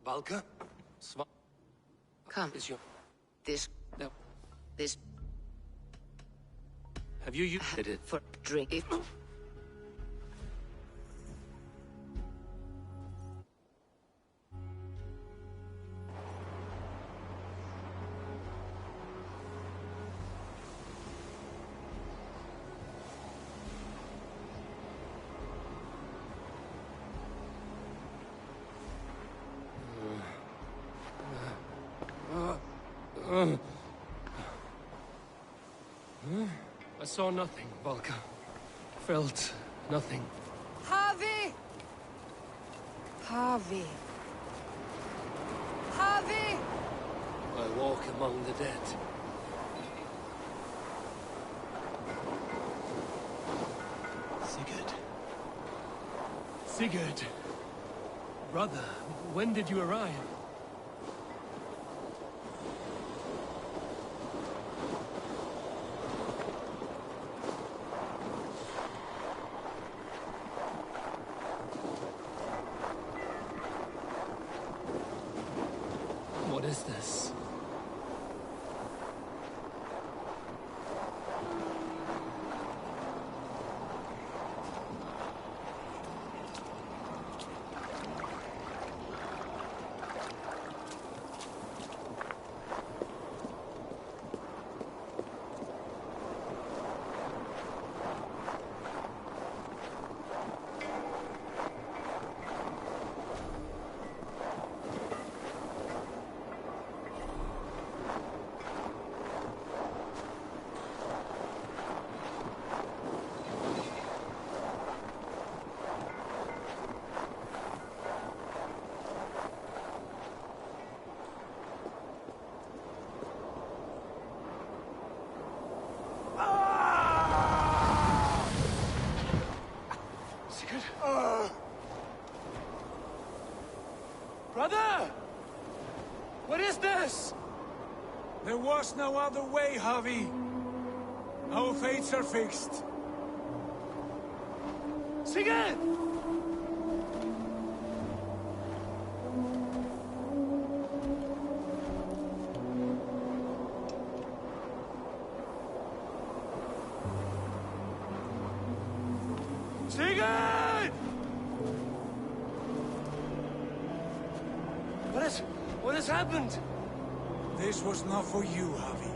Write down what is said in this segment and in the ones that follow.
Valka? Come. Is your... This... No. This... Have you used it? For drink. If... I saw nothing, Valka. Felt nothing. Harvey! Harvey. Harvey! I walk among the dead. Sigurd. Sigurd! Brother, when did you arrive? What is this? Brother! What is this? There was no other way, Harvey. Our fates are fixed. Sigurd! Sigurd! What has happened? This was not for you, Harvey.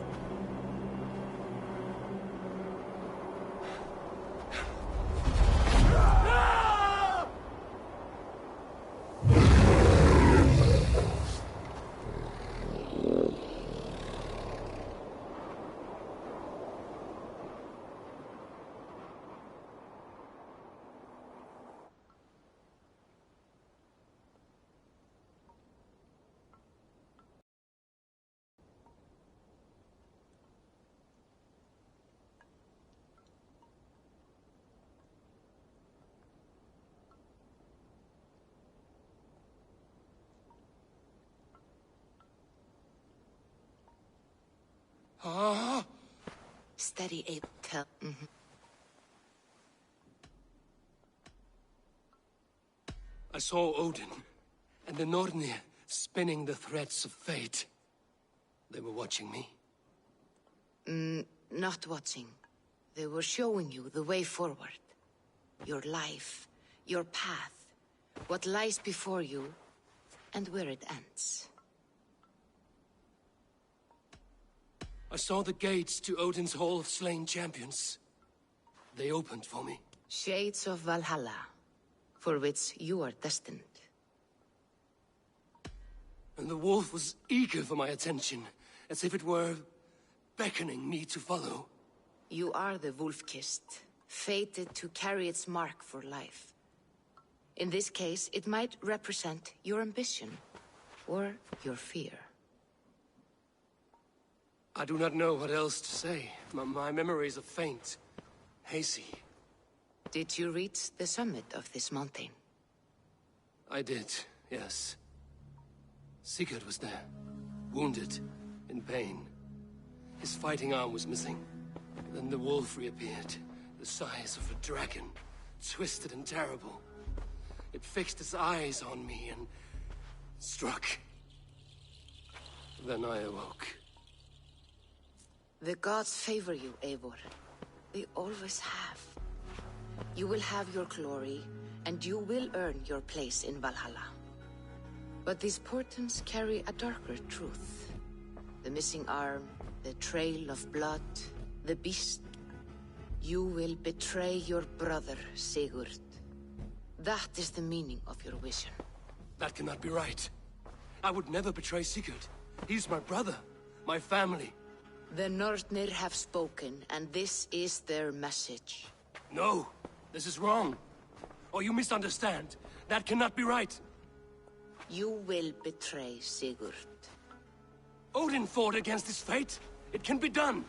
Steady, Abe. Tell. I saw Odin and the Nornir spinning the threads of fate. They were watching me. Not watching. They were showing you the way forward. Your life, your path, what lies before you, and where it ends. I saw the gates to Odin's Hall of Slain Champions. They opened for me. Shades of Valhalla, for which you are destined. And the wolf was eager for my attention, as if it were beckoning me to follow. You are the wolf-kissed, fated to carry its mark for life. In this case, it might represent your ambition, or your fear. I do not know what else to say. My memories are faint, hazy. Did you reach the summit of this mountain? I did, yes. Sigurd was there, wounded, in pain. His fighting arm was missing. Then the wolf reappeared, the size of a dragon, twisted and terrible. It fixed its eyes on me and struck. Then I awoke. The gods favor you, Eivor. They always have. You will have your glory, and you will earn your place in Valhalla. But these portents carry a darker truth. The missing arm, the trail of blood, the beast. You will betray your brother, Sigurd. That is the meaning of your vision. That cannot be right. I would never betray Sigurd. He's my brother, my family. The Nornir have spoken, and this is their message. No, this is wrong. Or you misunderstand. That cannot be right. You will betray Sigurd. Odin fought against his fate. It can be done.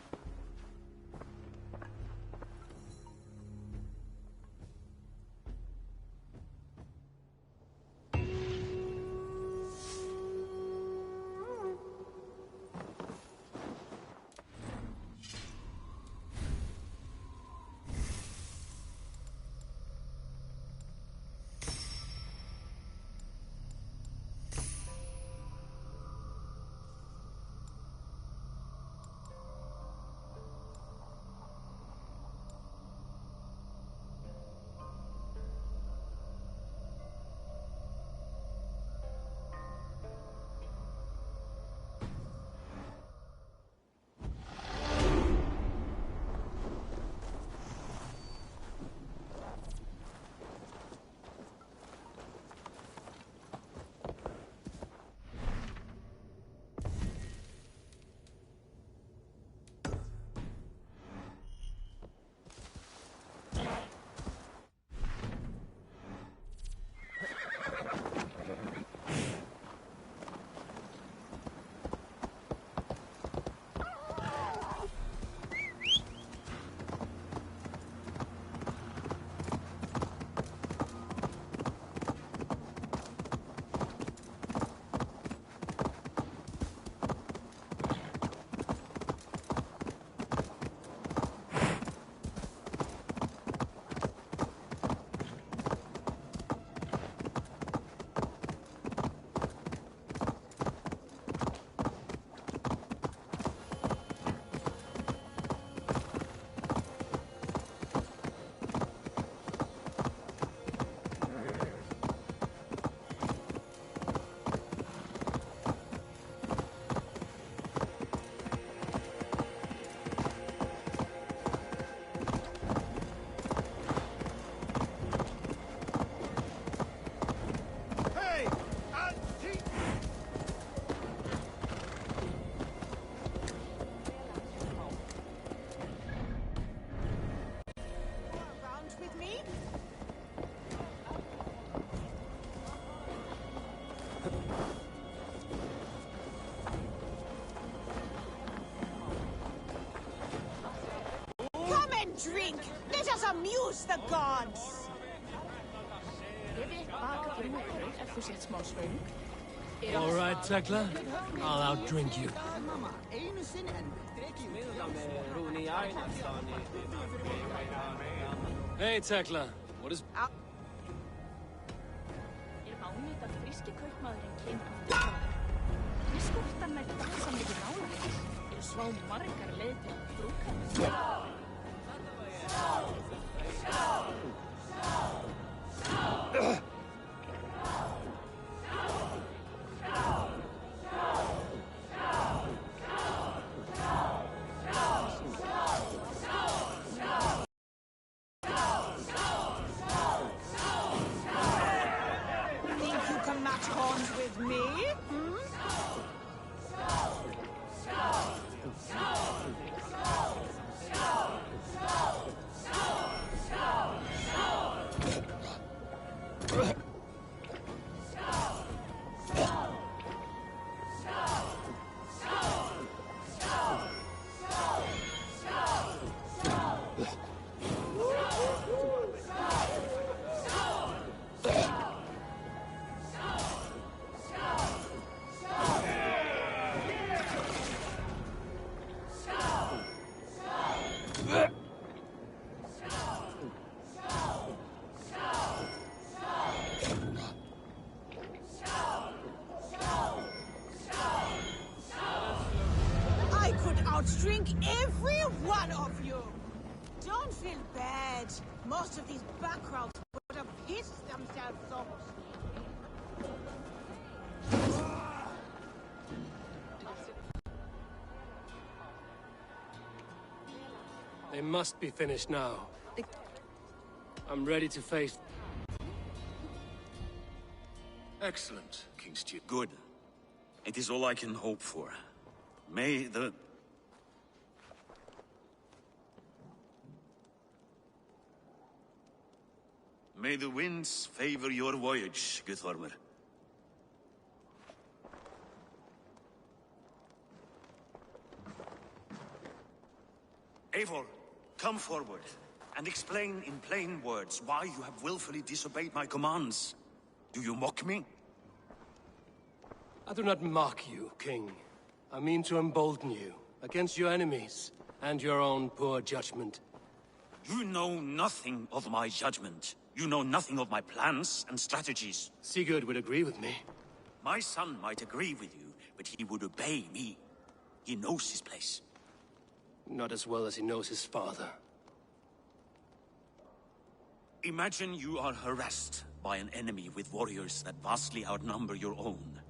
Drink! Let us amuse the gods! All right, Tekla. I'll outdrink you. Hey, Tekla. What is... Most of these backgrounds would have pissed themselves off. They must be finished now. I'm ready to face... Excellent, King Stew. Good. It is all I can hope for. May the... May the winds favor your voyage, Guthormer. Eivor, come forward, and explain in plain words why you have willfully disobeyed my commands. Do you mock me? I do not mock you, King. I mean to embolden you, against your enemies, and your own poor judgment. You know nothing of my judgment. You know nothing of my plans and strategies. Sigurd would agree with me. My son might agree with you, but he would obey me. He knows his place. Not as well as he knows his father. Imagine you are harassed by an enemy with warriors that vastly outnumber your own.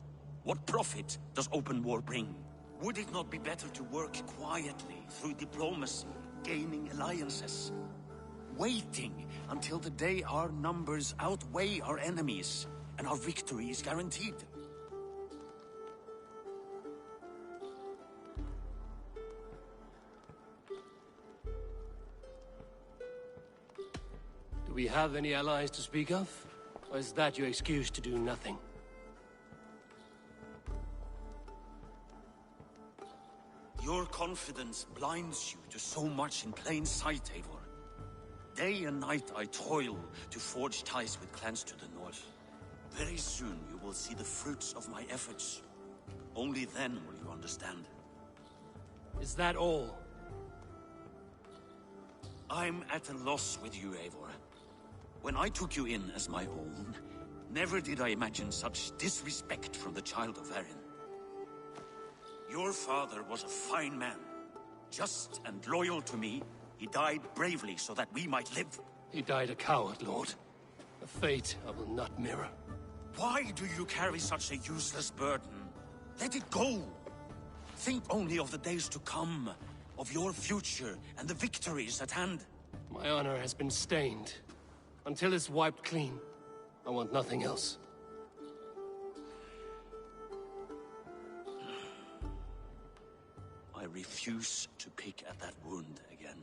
What profit does open war bring? Would it not be better to work quietly through diplomacy, gaining alliances? Waiting until the day our numbers outweigh our enemies, and our victory is guaranteed. Do we have any allies to speak of? Or is that your excuse to do nothing? Your confidence blinds you to so much in plain sight, Eivor. Day and night I toil to forge ties with clans to the north. Very soon you will see the fruits of my efforts. Only then will you understand. Is that all? I'm at a loss with you, Eivor. When I took you in as my own, never did I imagine such disrespect from the child of Erin. Your father was a fine man, just and loyal to me. He died bravely so that we might live. He died a coward, Lord. A fate I will not mirror. Why do you carry such a useless burden? Let it go! Think only of the days to come, of your future and the victories at hand. My honor has been stained. Until it's wiped clean, I want nothing else. I refuse to pick at that wound again.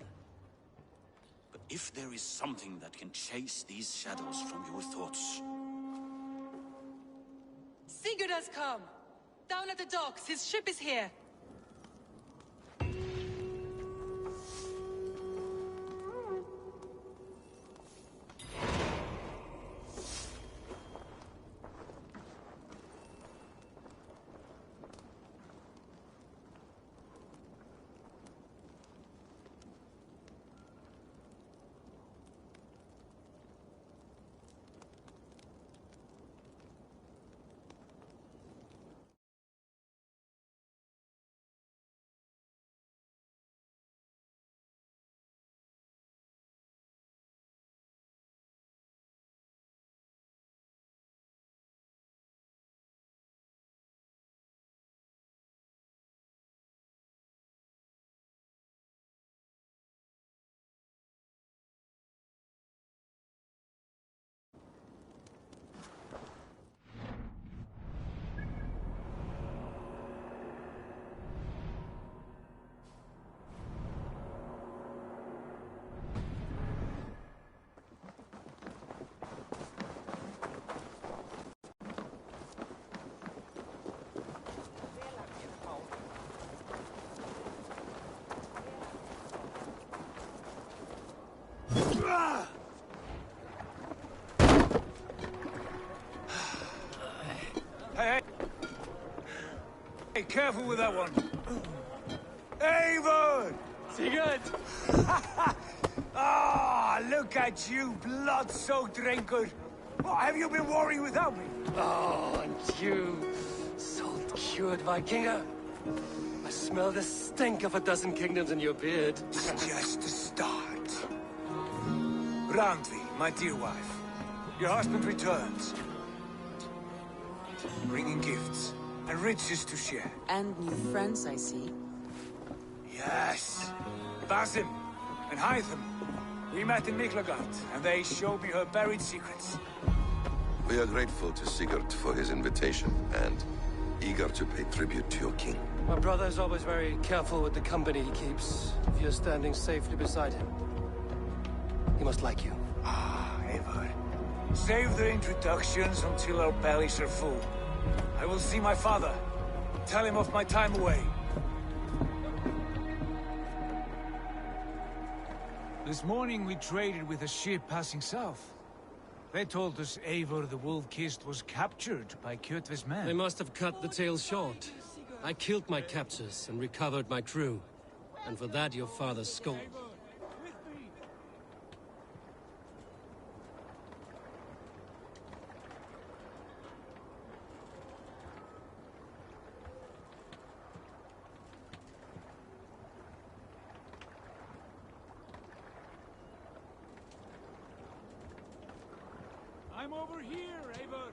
But if there is something that can chase these shadows from your thoughts... Sigurd has come! Down at the docks, his ship is here! Hey, careful with that one. Eivor! Sigurd! Ah, look at you, blood-soaked rancor. What have you been worrying without me? Oh, and you, salt-cured Vikinger. I smell the stink of a dozen kingdoms in your beard. It's just the start. Randvi, my dear wife. Your husband returns. Bringing gifts and riches to share. And new friends, I see. Yes. Basim and Hytham. We met in Miklagard, and they showed me her buried secrets. We are grateful to Sigurd for his invitation, and eager to pay tribute to your king. My brother is always very careful with the company he keeps. If you're standing safely beside him, he must like you. Ah, Eivor. Save the introductions until our bellies are full. I will see my father. Tell him of my time away. This morning we traded with a ship passing south. They told us Eivor the Wolf-Kissed was captured by Kjotve's men. They must have cut the tale short. I killed my captors and recovered my crew. And for that your father scolded. I'm over here, Eivor.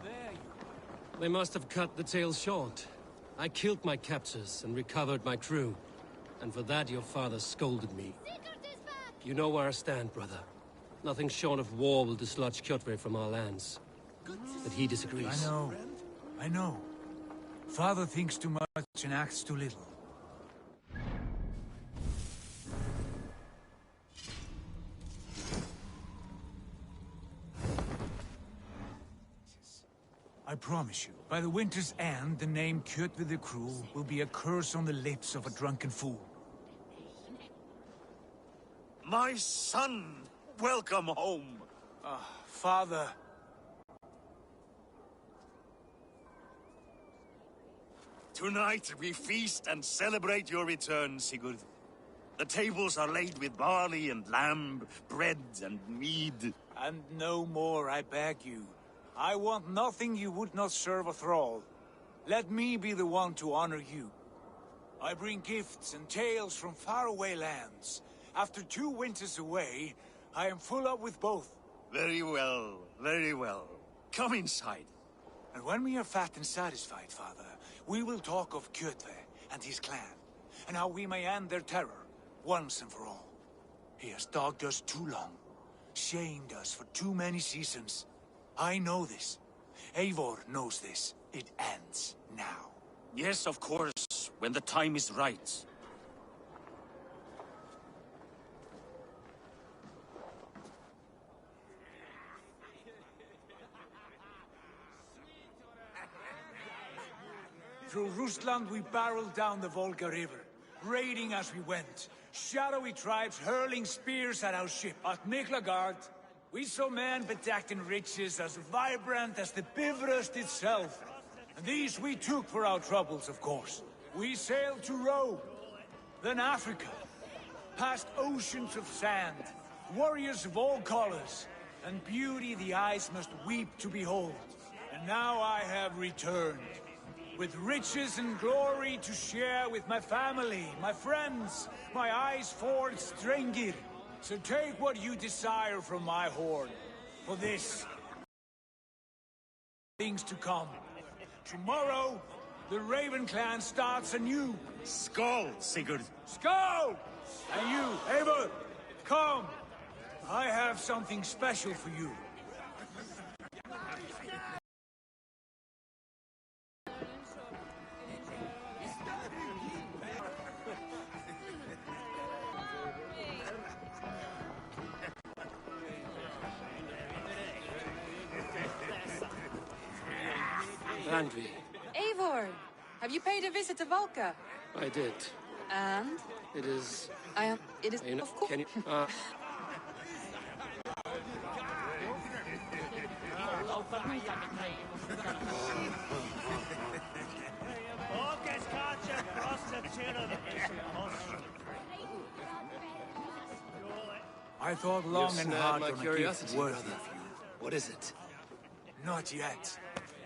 There you are. They must have cut the tale short. I killed my captors and recovered my crew. And for that your father scolded me. You know where I stand, brother. Nothing short of war will dislodge Kjotve from our lands. But he disagrees. I know. Father thinks too much and acts too little. I promise you, by the winter's end, the name Kjotve the Cruel will be a curse on the lips of a drunken fool. My son! Welcome home! Father... Tonight we feast and celebrate your return, Sigurd. The tables are laid with barley and lamb, bread and mead. And no more, I beg you. I want nothing you would not serve a thrall. Let me be the one to honor you. I bring gifts and tales from faraway lands. After 2 winters away, I am full up with both. Very well, very well. Come inside. And when we are fat and satisfied, Father, we will talk of Kjotve and his clan, and how we may end their terror, once and for all. He has dogged us too long, shamed us for too many seasons. I know this. Eivor knows this. It ends now. Yes, of course, when the time is right. Through Rusland we barreled down the Volga River, raiding as we went. Shadowy tribes hurling spears at our ship. At Miklagard, we saw men bedecked in riches as vibrant as the Bifrost itself. And these we took for our troubles, of course. We sailed to Rome, then Africa, past oceans of sand, warriors of all colors, and beauty the eyes must weep to behold. And now I have returned, with riches and glory to share with my family, my friends, my eyes forged Strengir. So take what you desire from my hoard. For this, things to come. Tomorrow, the Raven clan starts anew. Skål, Sigurd! Skål! And you, Eivor, come. I have something special for you. Randvi, Eivor, have you paid a visit to Valka? I did. And? It is... It is, You know, of course. can you... I thought You've long and snared hard my on a gift curiosity, worthy brother. of you. What is it? Not yet.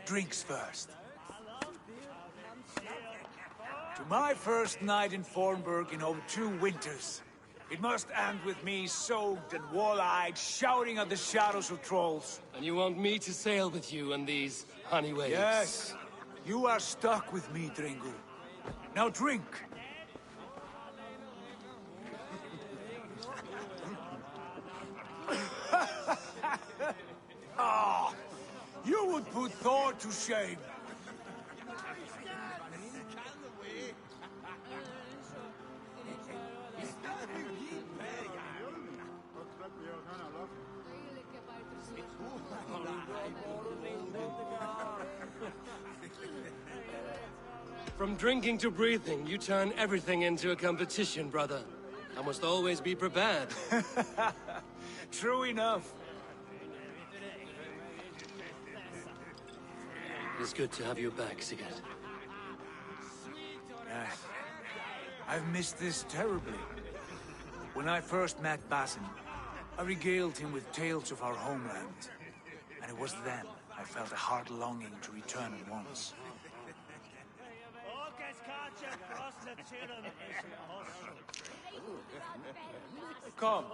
drinks first. To my first night in Fornburg in over 2 winters. It must end with me soaked and wall-eyed, shouting at the shadows of trolls. And you want me to sail with you on these honey waves? Yes. You are stuck with me, Dringu. Now drink. Ah, you would put Thor to shame. From drinking to breathing, you turn everything into a competition, brother. I must always be prepared. True enough. It's good to have you back, Sigurd. Yes. I've missed this terribly. When I first met Basin, I regaled him with tales of our homeland. And it was then I felt a heart longing to return at once. Come.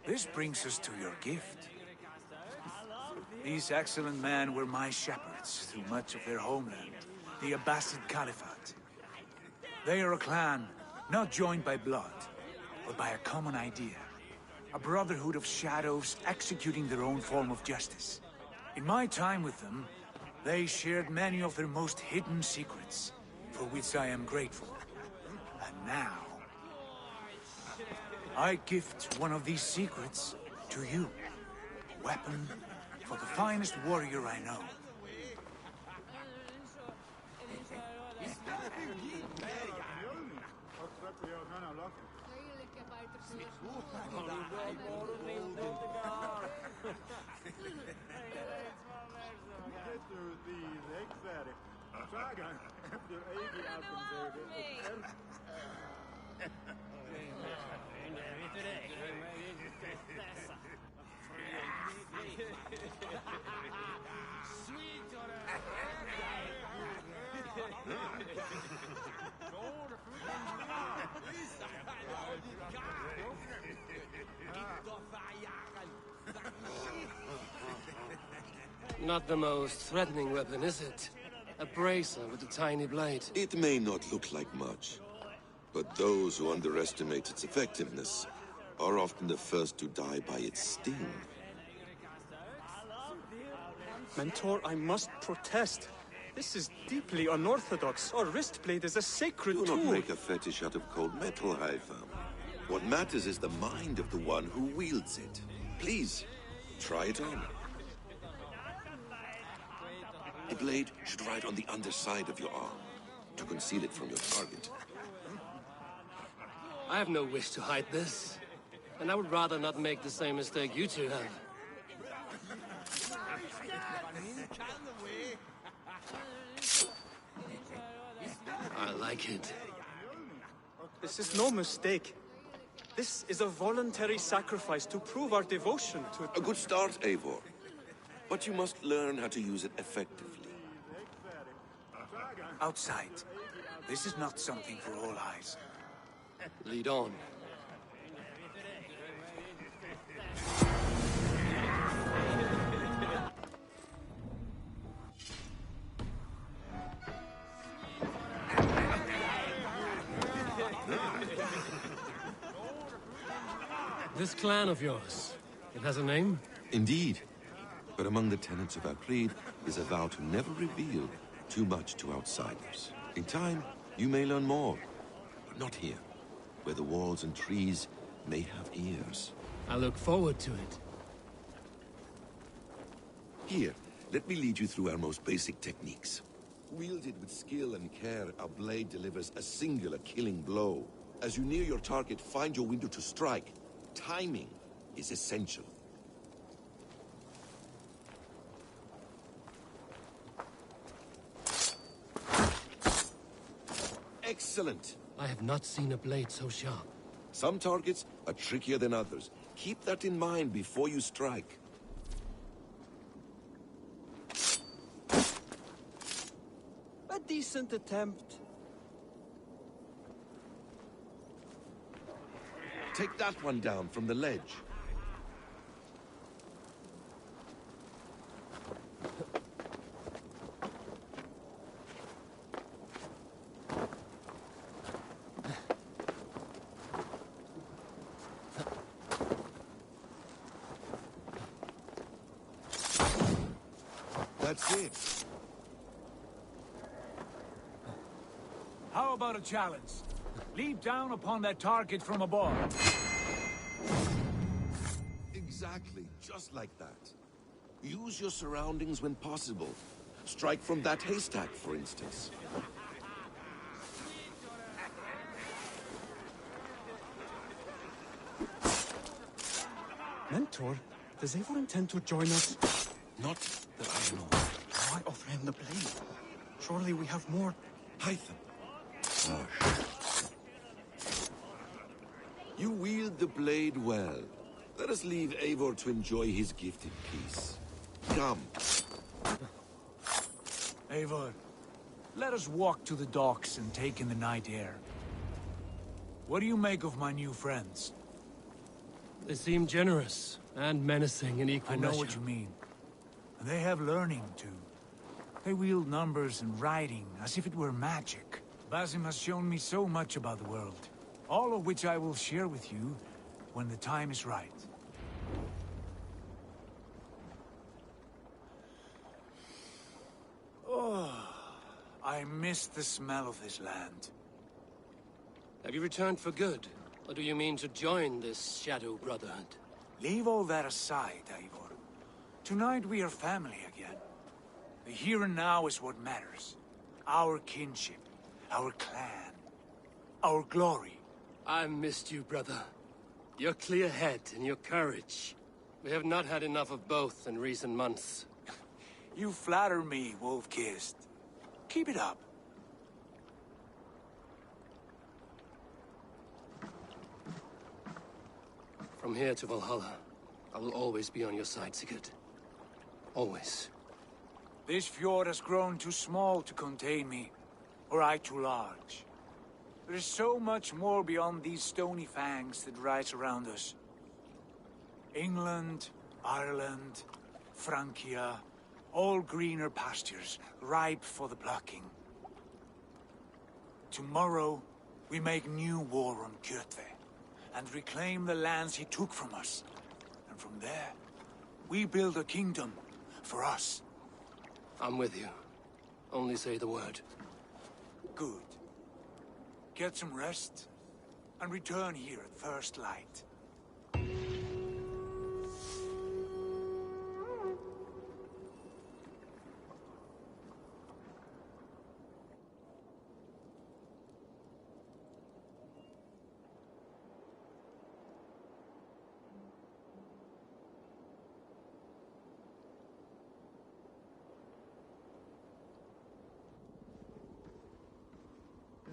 This brings us to your gift. These excellent men were my shepherds through much of their homeland, the Abbasid Caliphate. They are a clan, not joined by blood, but by a common idea. A brotherhood of shadows executing their own form of justice. In my time with them, they shared many of their most hidden secrets, for which I am grateful. And now, I gift one of these secrets to you. A weapon for the finest warrior I know. Not the most threatening weapon, is it? A bracer with a tiny blade. It may not look like much, but those who underestimate its effectiveness are often the first to die by its sting. Mentor, I must protest. This is deeply unorthodox. Our wrist blade is a sacred Do tool. not make a fetish out of cold metal, Haifam. What matters is the mind of the one who wields it. Please, try it on. The blade should ride on the underside of your arm, to conceal it from your target. I have no wish to hide this. And I would rather not make the same mistake you two have. I like it. This is no mistake. This is a voluntary sacrifice to prove our devotion to... A good start, Eivor. But you must learn how to use it effectively. Outside. This is not something for all eyes. Lead on. This clan of yours, it has a name? Indeed. But among the tenets of our creed is a vow to never reveal too much to outsiders. In time, you may learn more, but not here, where the walls and trees may have ears. I look forward to it. Here, let me lead you through our most basic techniques. Wielded with skill and care, our blade delivers a singular killing blow. As you near your target, find your window to strike. Timing is essential. Excellent! I have not seen a blade so sharp. Some targets are trickier than others. Keep that in mind before you strike. A decent attempt. Take that one down from the ledge. That's it. How about a challenge? Leap down upon that target from above. Exactly, just like that. Use your surroundings when possible. Strike from that haystack, for instance. Mentor, does Eivor intend to join us? Not that I know. Why offer him the blade? Surely we have more. Hytham. You wield the blade well. Let us leave Eivor to enjoy his gift in peace. Come. Eivor, let us walk to the docks and take in the night air. What do you make of my new friends? They seem generous and menacing in equal I know measure. what you mean. And they have learning, too. They wield numbers and writing as if it were magic. Basim has shown me so much about the world, all of which I will share with you when the time is right. Oh, I miss the smell of this land. Have you returned for good? Or do you mean to join this Shadow Brotherhood? Leave all that aside, Eivor. Tonight we are family again. The here and now is what matters. Our kinship, our clan, our glory. I missed you, brother. Your clear head and your courage. We have not had enough of both in recent months. You flatter me, Wolf-Kissed. Keep it up. From here to Valhalla, I will always be on your side, Sigurd. Always. This fjord has grown too small to contain me, or I too large. There is so much more beyond these stony fangs that rise around us. England, Ireland, Francia, all greener pastures, ripe for the plucking. Tomorrow, we make new war on Kjotve, and reclaim the lands he took from us. And from there, we build a kingdom for us. I'm with you. Only say the word. Good. Get some rest, and return here at first light.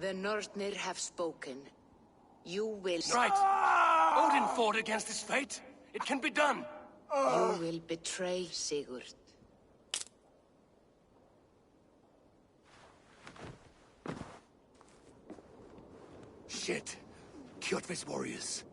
The Northnir have spoken. You will... Right! Odin fought against his fate. It can be done. You will betray Sigurd. Shit. Kjotve's warriors.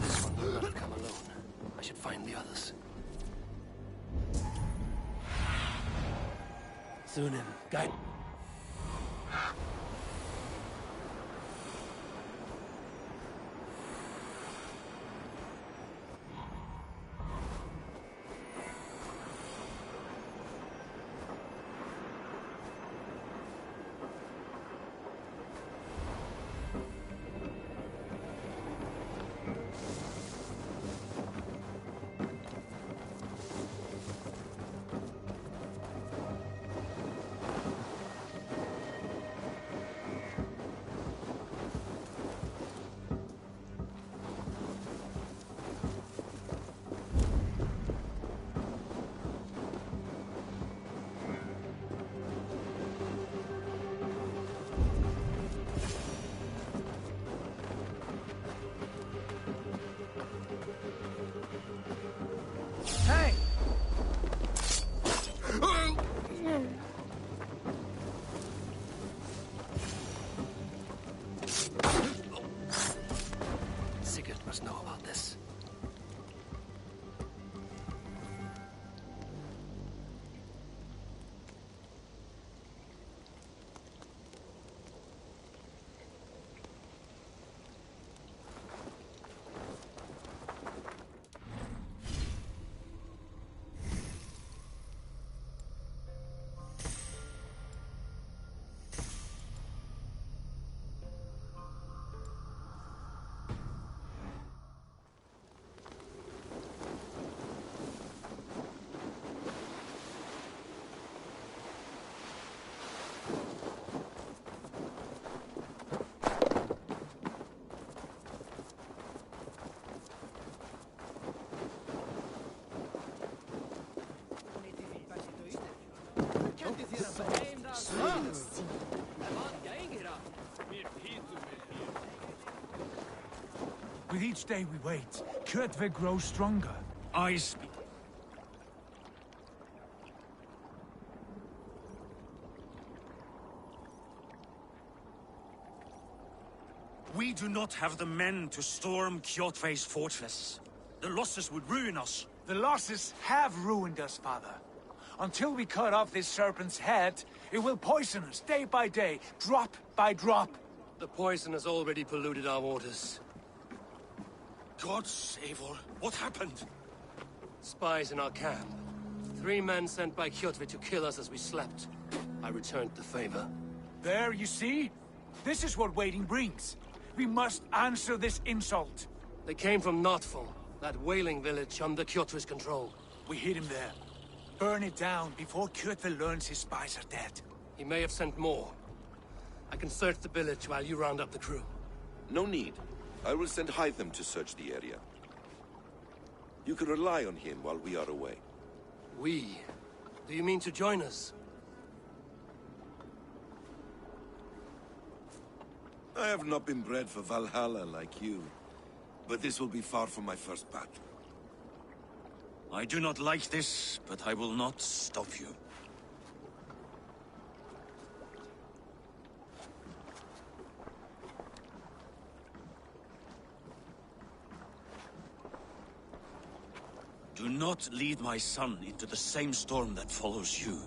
This one will not come alone. I should find the others. Sunan, guide. With each day we wait, Kjotve grows stronger. I speak. We do not have the men to storm Kjotve's fortress. The losses would ruin us. The losses have ruined us, father. Until we cut off this serpent's head, it will poison us day by day, drop by drop. The poison has already polluted our waters. Gods, Eivor, what happened? Spies in our camp. 3 men sent by Kjotve to kill us as we slept. I returned the favor. There, you see? This is what waiting brings. We must answer this insult. They came from Notful, that whaling village under Kjotve's control. We hid him there. Burn it down before Kjotve learns his spies are dead. He may have sent more. I can search the village while you round up the crew. No need. I will send Hytham to search the area. You can rely on him while we are away. We? Do you mean to join us? I have not been bred for Valhalla like you, but this will be far from my first battle. I do not like this, but I will not stop you. Do not lead my son into the same storm that follows you.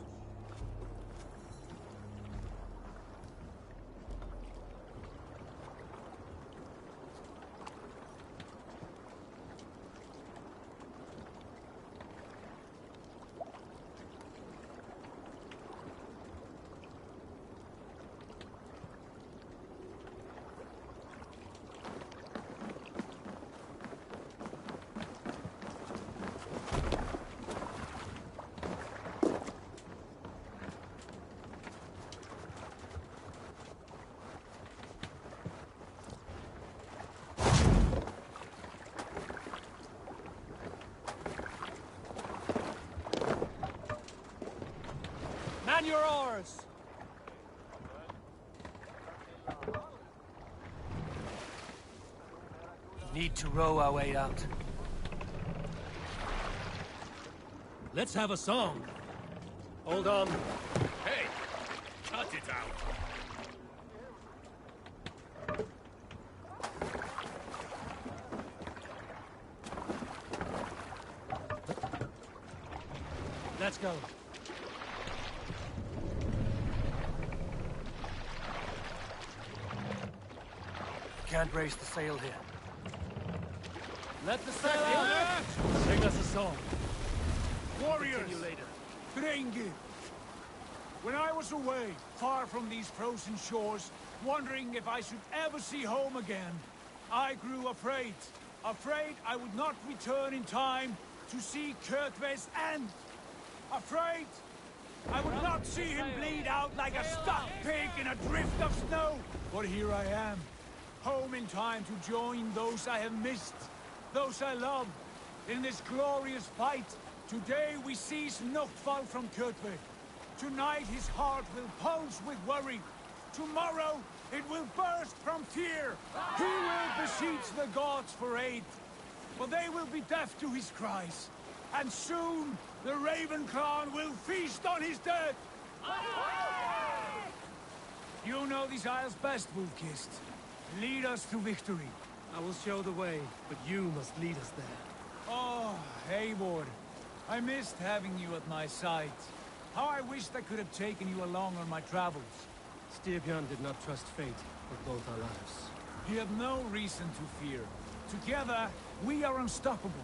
Man your oars! Need to row our way out. Let's have a song. Hold on. Hey! Cut it out! Let's go. Can't raise the sail here. Let the sail out! Sing us a song. Warriors! Continue later. Drenge! When I was away, far from these frozen shores, wondering if I should ever see home again, I grew afraid. Afraid I would not return in time to see Kjotve's end. Afraid I would not see him bleed out like a stuck pig in a drift of snow. But here I am, home in time to join those I have missed, those I love, in this glorious fight. Today we seize Notfall from Kjotve. Tonight his heart will pulse with worry. Tomorrow it will burst from fear. He will beseech the gods for aid, but they will be deaf to his cries. And soon the Raven clan will feast on his dead. You know these isles best, Wolf-Kissed. Lead us to victory. I will show the way, but you must lead us there. Oh, Eivor. I missed having you at my side. How I wished I could have taken you along on my travels. Styrbjörn did not trust fate with both our lives. You have no reason to fear. Together, we are unstoppable.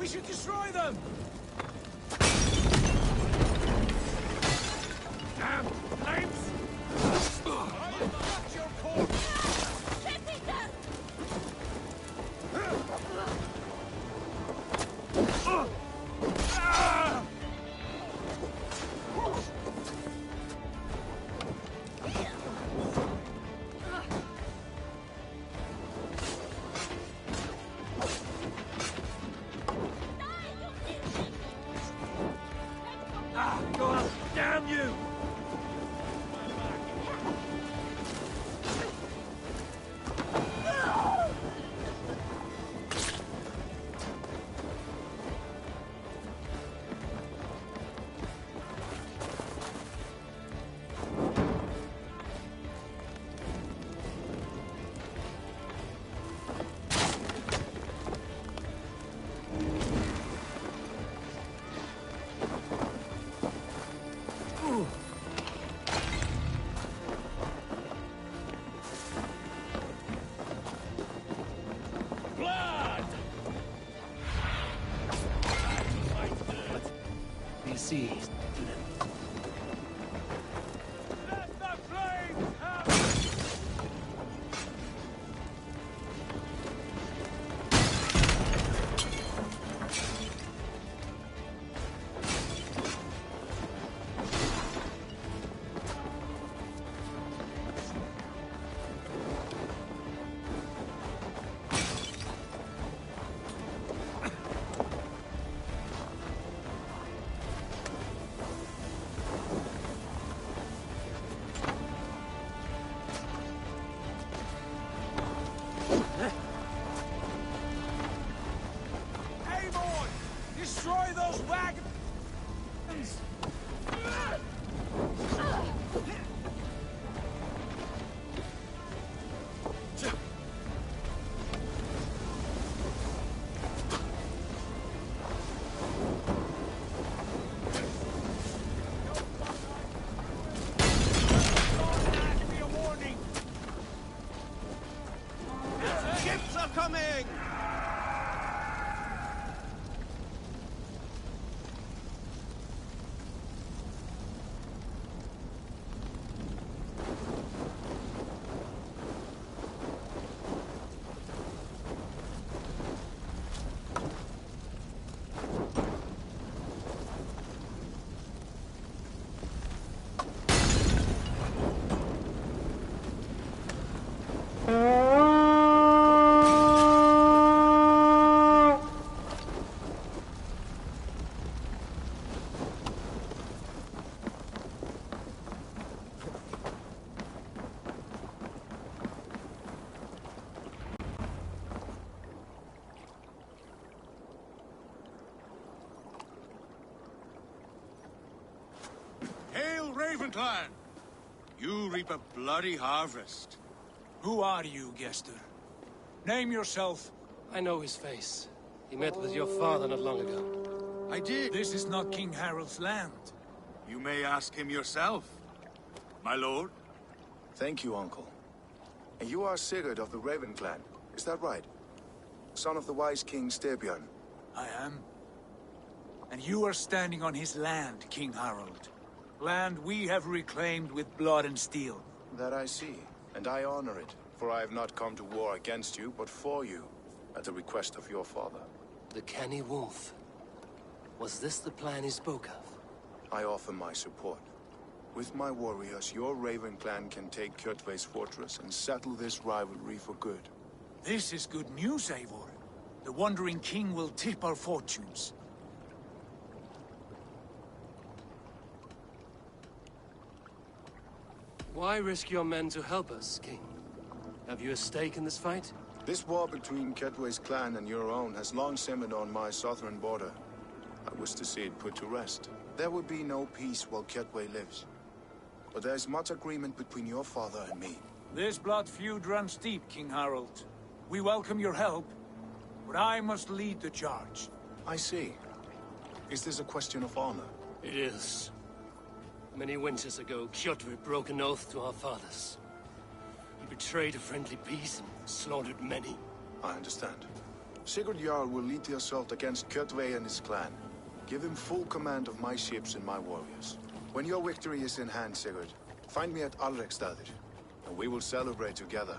We should destroy them! Damn flames! Watch your course! Go up! Damn you! Blood! BC. Let the flames have Avon! Destroy those wagons! Give me a warning! Ships are coming! Hail, Ravenclan! You reap a bloody harvest. Who are you, Gester? Name yourself. I know his face. He met with your father not long ago. I did. This is not King Harold's land. You may ask him yourself, my lord. Thank you, Uncle. And you are Sigurd of the Raven clan, is that right? Son of the wise King Styrbjörn. I am. And you are standing on his land, King Harold. Land we have reclaimed with blood and steel. That I see, and I honor it, for I have not come to war against you, but for you, at the request of your father. The canny wolf. Was this the plan he spoke of? I offer my support. With my warriors, your Raven clan can take Kjotve's fortress and settle this rivalry for good. This is good news, Eivor. The Wandering King will tip our fortunes. Why risk your men to help us, King? Have you a stake in this fight? This war between Kjotve's clan and your own has long simmered on my southern border. I wish to see it put to rest. There will be no peace while Kjotve lives. But there is much agreement between your father and me. This blood feud runs deep, King Harold. We welcome your help, but I must lead the charge. I see. Is this a question of honor? It is. Many winters ago, Kjotve broke an oath to our fathers. He betrayed a friendly peace and slaughtered many. I understand. Sigurd Jarl will lead the assault against Kjotve and his clan. Give him full command of my ships and my warriors. When your victory is in hand, Sigurd, find me at Alrekstadir, and we will celebrate together.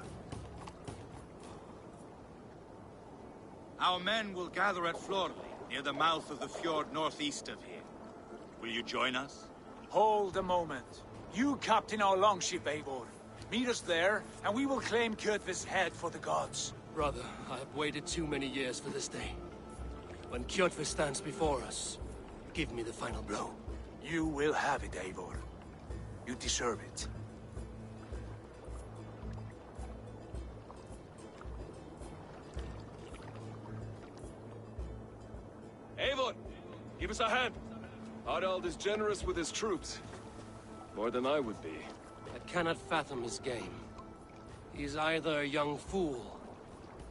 Our men will gather at Florli, near the mouth of the fjord northeast of here. Will you join us? Hold a moment. You captain our longship, Eivor. Meet us there, and we will claim Kjotve's head for the gods. Brother, I have waited too many years for this day. When Kjotve stands before us, give me the final blow. You will have it, Eivor. You deserve it. Eivor, give us a hand. Harald is generous with his troops. More than I would be. I cannot fathom his game. He is either a young fool,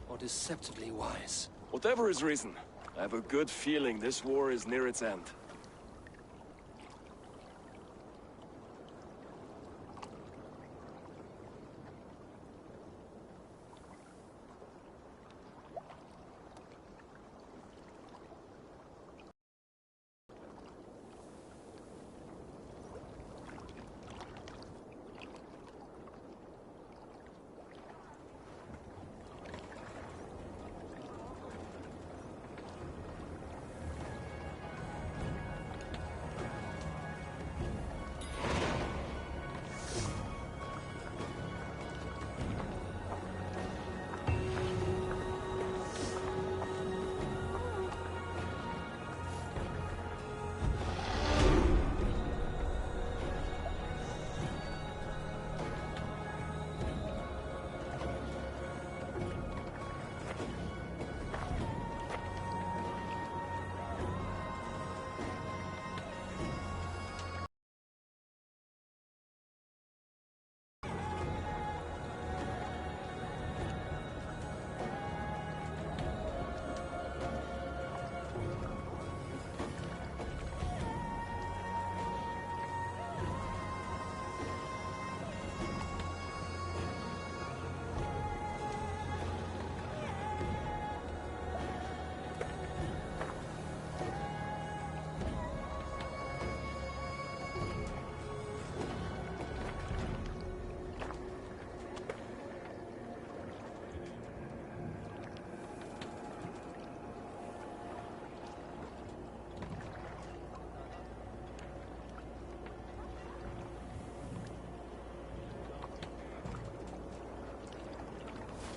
or deceptively wise. Whatever his reason, I have a good feeling this war is near its end.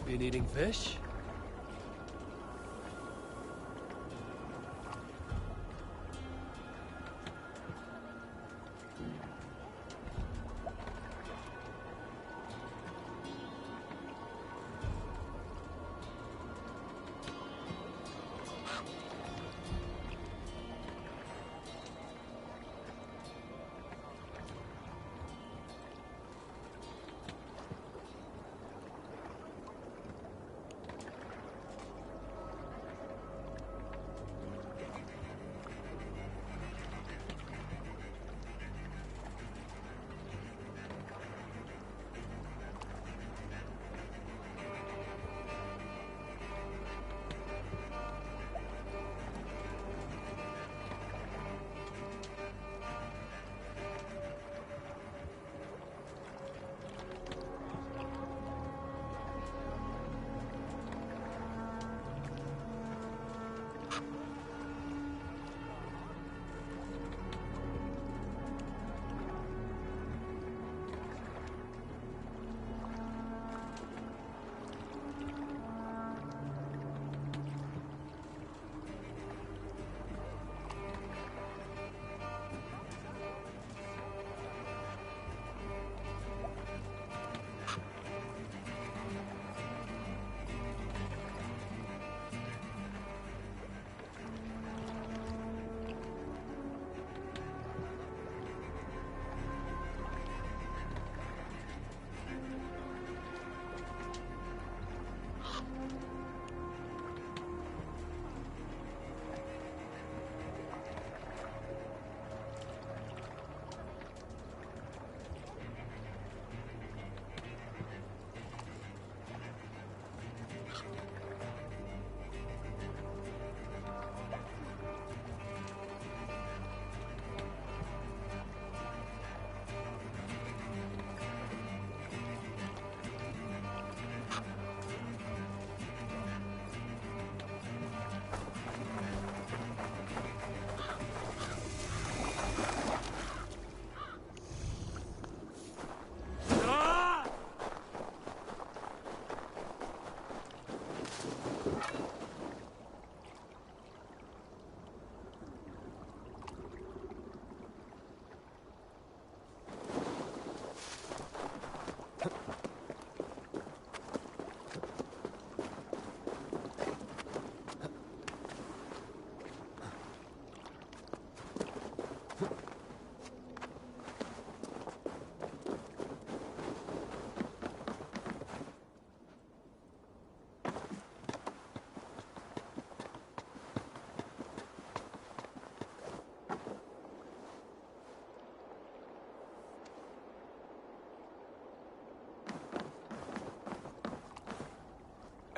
Been eating fish?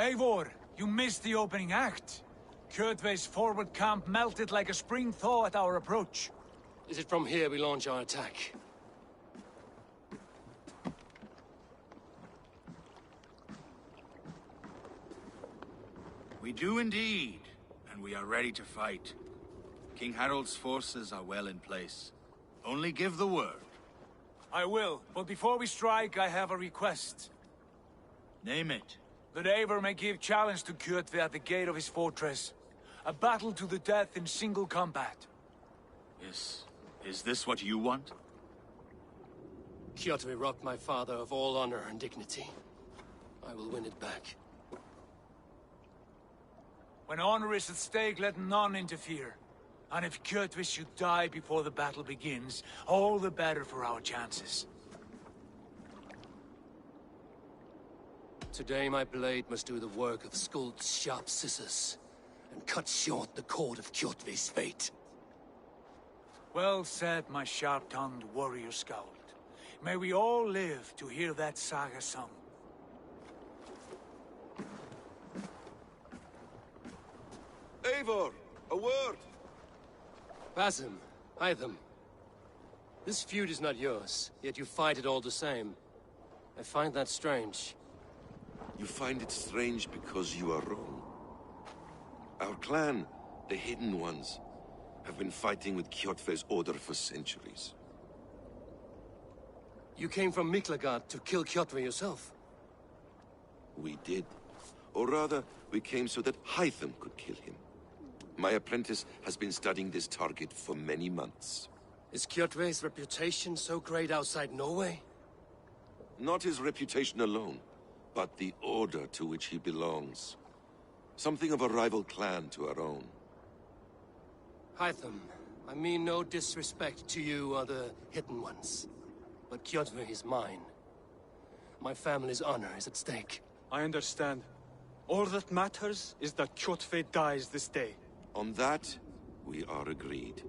Eivor, you missed the opening act. Kjotve's forward camp melted like a spring thaw at our approach. Is it from here we launch our attack? We do indeed, and we are ready to fight. King Harald's forces are well in place. Only give the word. I will, but before we strike, I have a request. Name it. That Eivor may give challenge to Kjotve at the gate of his fortress. A battle to the death in single combat. Is this what you want? Kjotve robbed my father of all honor and dignity. I will win it back. When honor is at stake, let none interfere. And if Kjotve should die before the battle begins, all the better for our chances. Today my blade must do the work of Skuld's sharp scissors, and cut short the cord of Kjotve's fate. Well said, my sharp-tongued warrior Skald. May we all live to hear that saga sung. Eivor, a word! Basim, Hytham. This feud is not yours, yet you fight it all the same. I find that strange. You find it strange because you are wrong. Our clan, the Hidden Ones, have been fighting with Kjotve's order for centuries. You came from Miklagard to kill Kjotve yourself? We did. Or rather, we came so that Hytham could kill him. My apprentice has been studying this target for many months. Is Kjotve's reputation so great outside Norway? Not his reputation alone, but the order to which he belongs. Something of a rival clan to our own. Hytham, I mean no disrespect to you or the Hidden Ones, but Kjotve is mine. My family's honor is at stake. I understand. All that matters is that Kjotve dies this day. On that, we are agreed.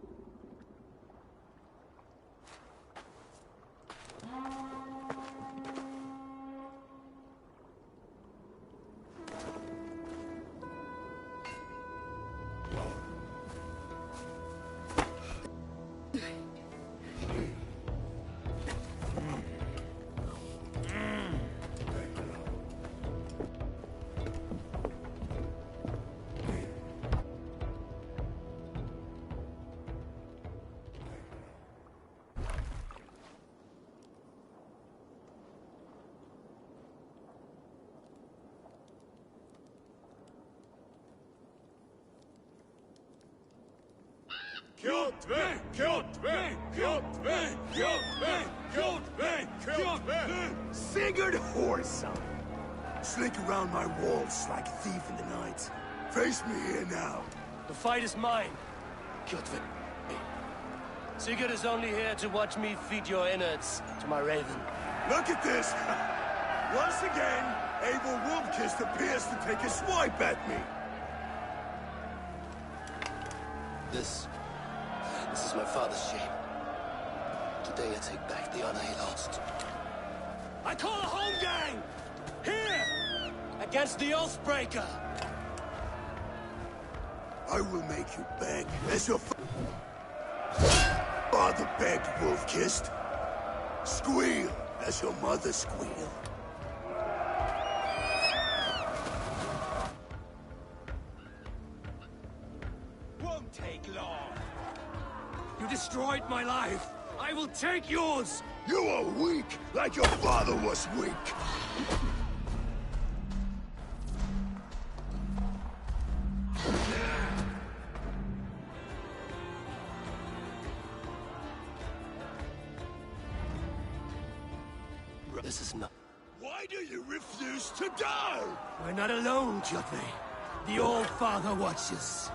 Kjotve! Kjotve! Kjotve! Kjotve! Kjotve! Kjotve! Sigurd Whoreson! Slink around my walls like a thief in the night. Face me here now. The fight is mine, Kjotve. Sigurd is only here to watch me feed your innards to my raven. Look at this! Once again, Eivor Wolf-Kissed appears to take a swipe at me. This is my father's shame. Today I take back the honor he lost. I call a home gang! Here! Against the Oathbreaker! I will make you beg as your father begged, Wolf-Kissed. Squeal as your mother squealed. Won't take long. You destroyed my life. I will take yours. You are weak, like your father was weak. This is not... Why do you refuse to die? We're not alone, Kjotve. The Old Father watches.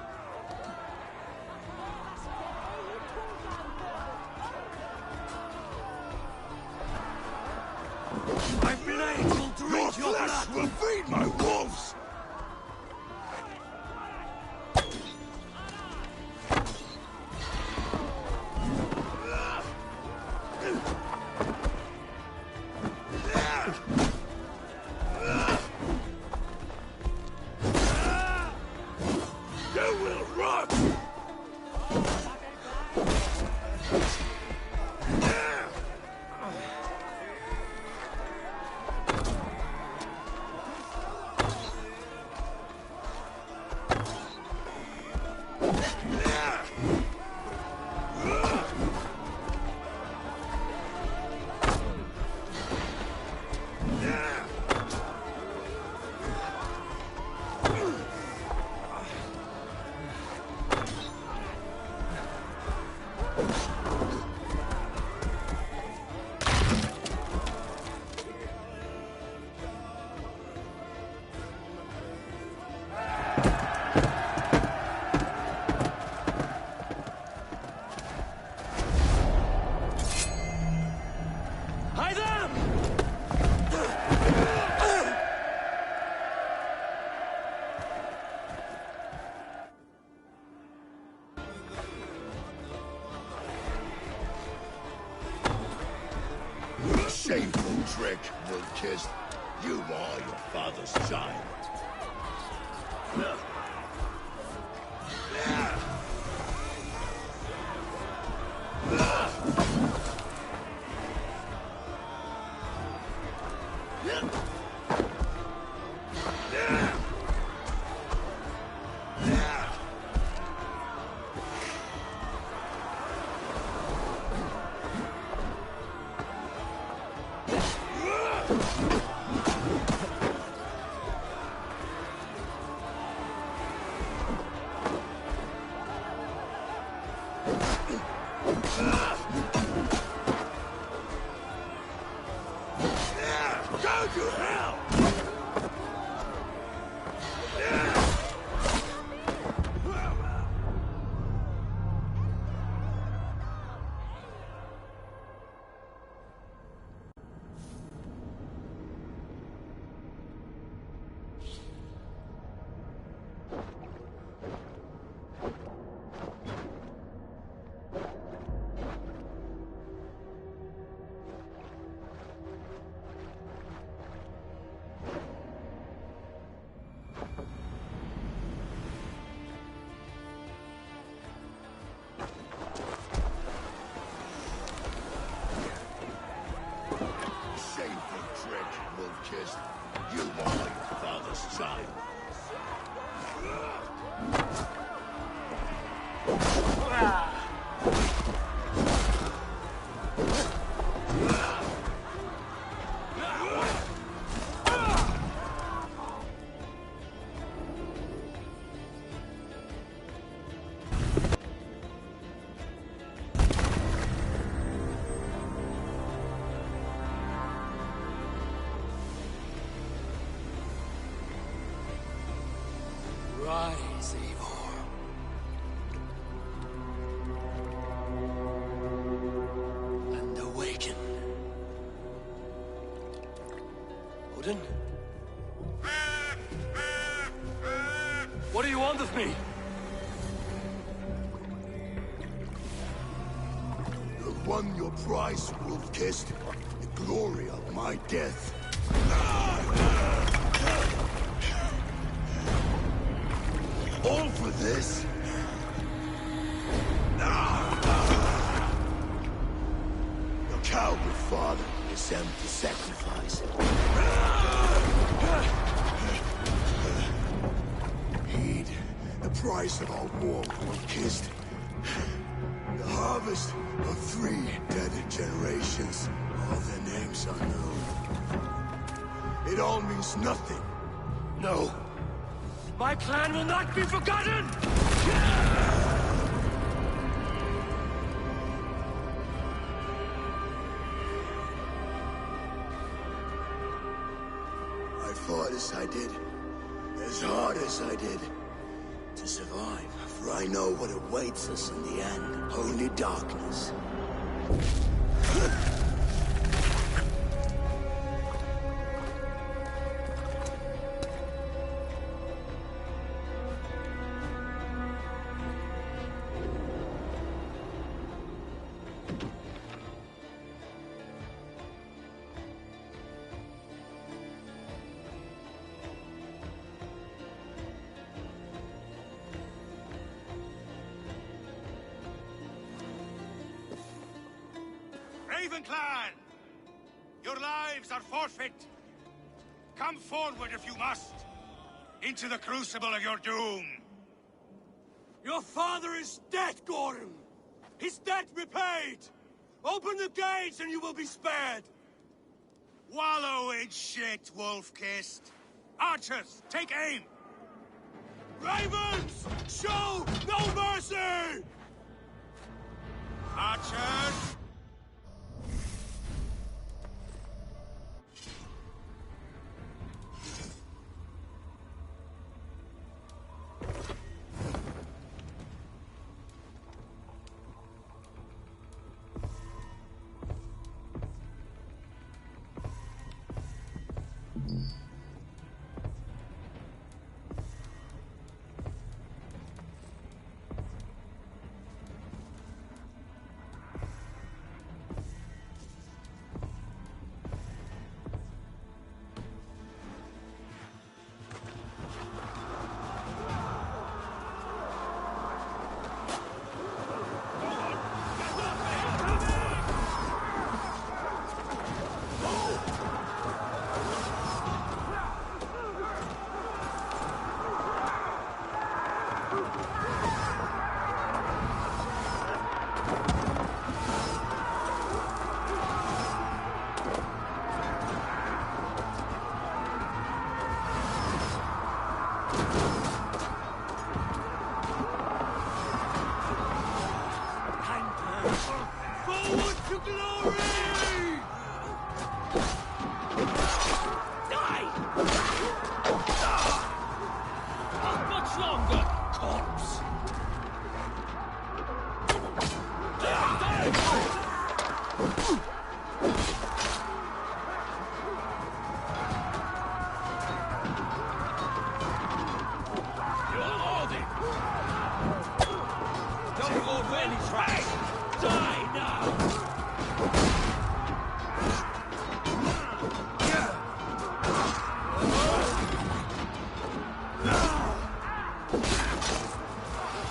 My blade will drink your flesh blood! will feed my wolves! You will rot! Shameful trick, Wood-kissed. You are your father's child. Go to hell! Wolf-kissed. You are your father's child. Rise, Eivor. And awaken. Odin? What do you want of me? You won your prize, Wolf-kissed. The glory of my death. All for this? Your coward father is empty sacrifice. Heed the price of our war, Wolf-kissed. The harvest of 3 dead generations. All their names unknown. It all means nothing. No. My clan will not be forgotten! I fought as I did, as hard as I did, to survive. For I know what awaits us in the end. Only darkness. Raven clan! Your lives are forfeit. Come forward if you must. Into the crucible of your doom. Your father is dead, Gorham! His debt repaid! Open the gates and you will be spared! Wallow in shit, wolf-kissed. Archers, take aim! Ravens! Show no mercy! Archers! Forward to glory! Die! Not much longer, corpse! You're holding! Don't go for any trash! Die now!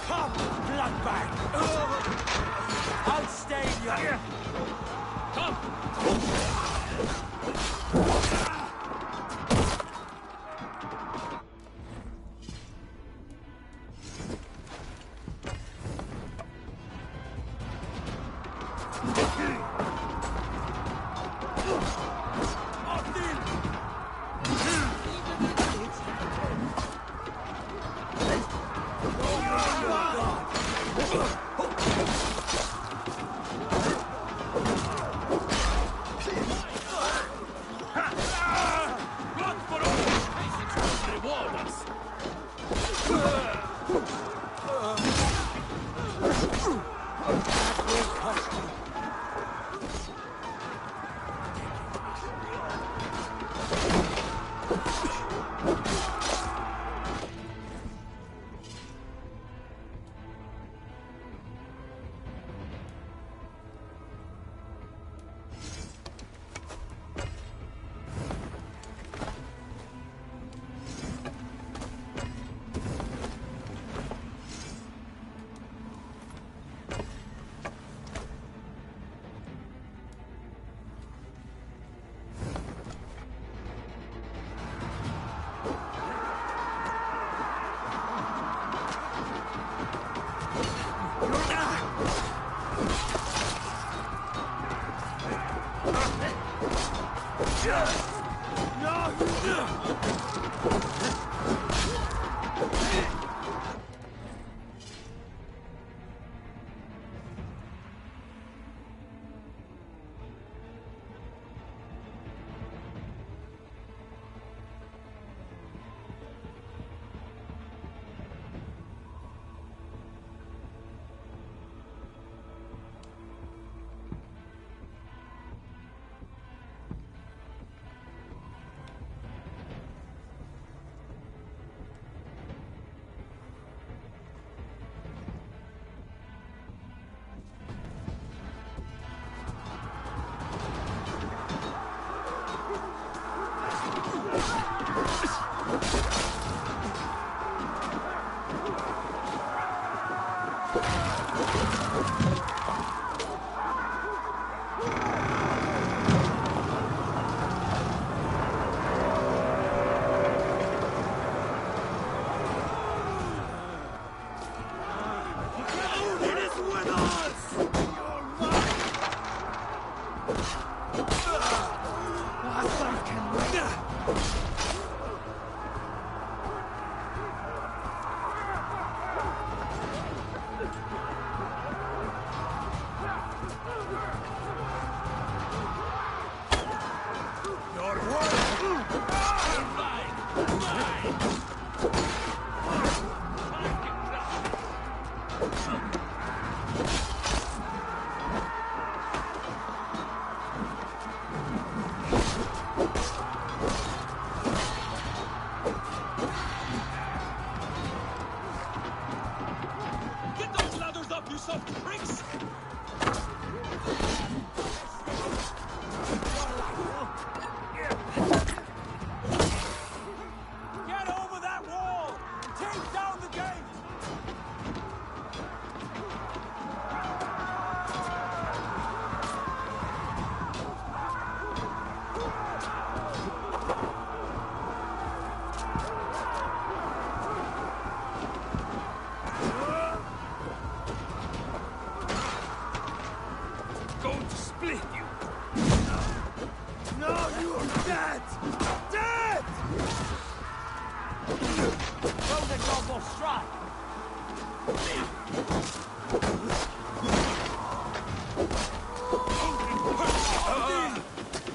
Come, bloodbag! I'll stay here! Come!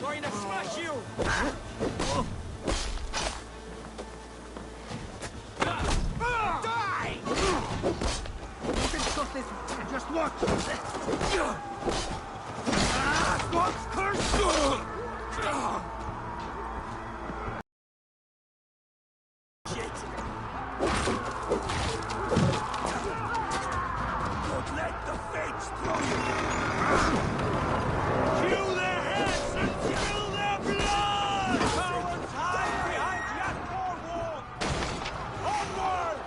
Going to smash you! Die! You can stop this. Just watch. God's curse! Don't let the fates throw you! Kill their heads and spill their blood! Cowards hide behind Yakmor wall! Onward!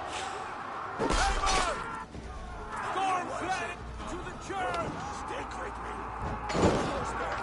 Eivor! Storm fled to the church! Stick with me. Almost there.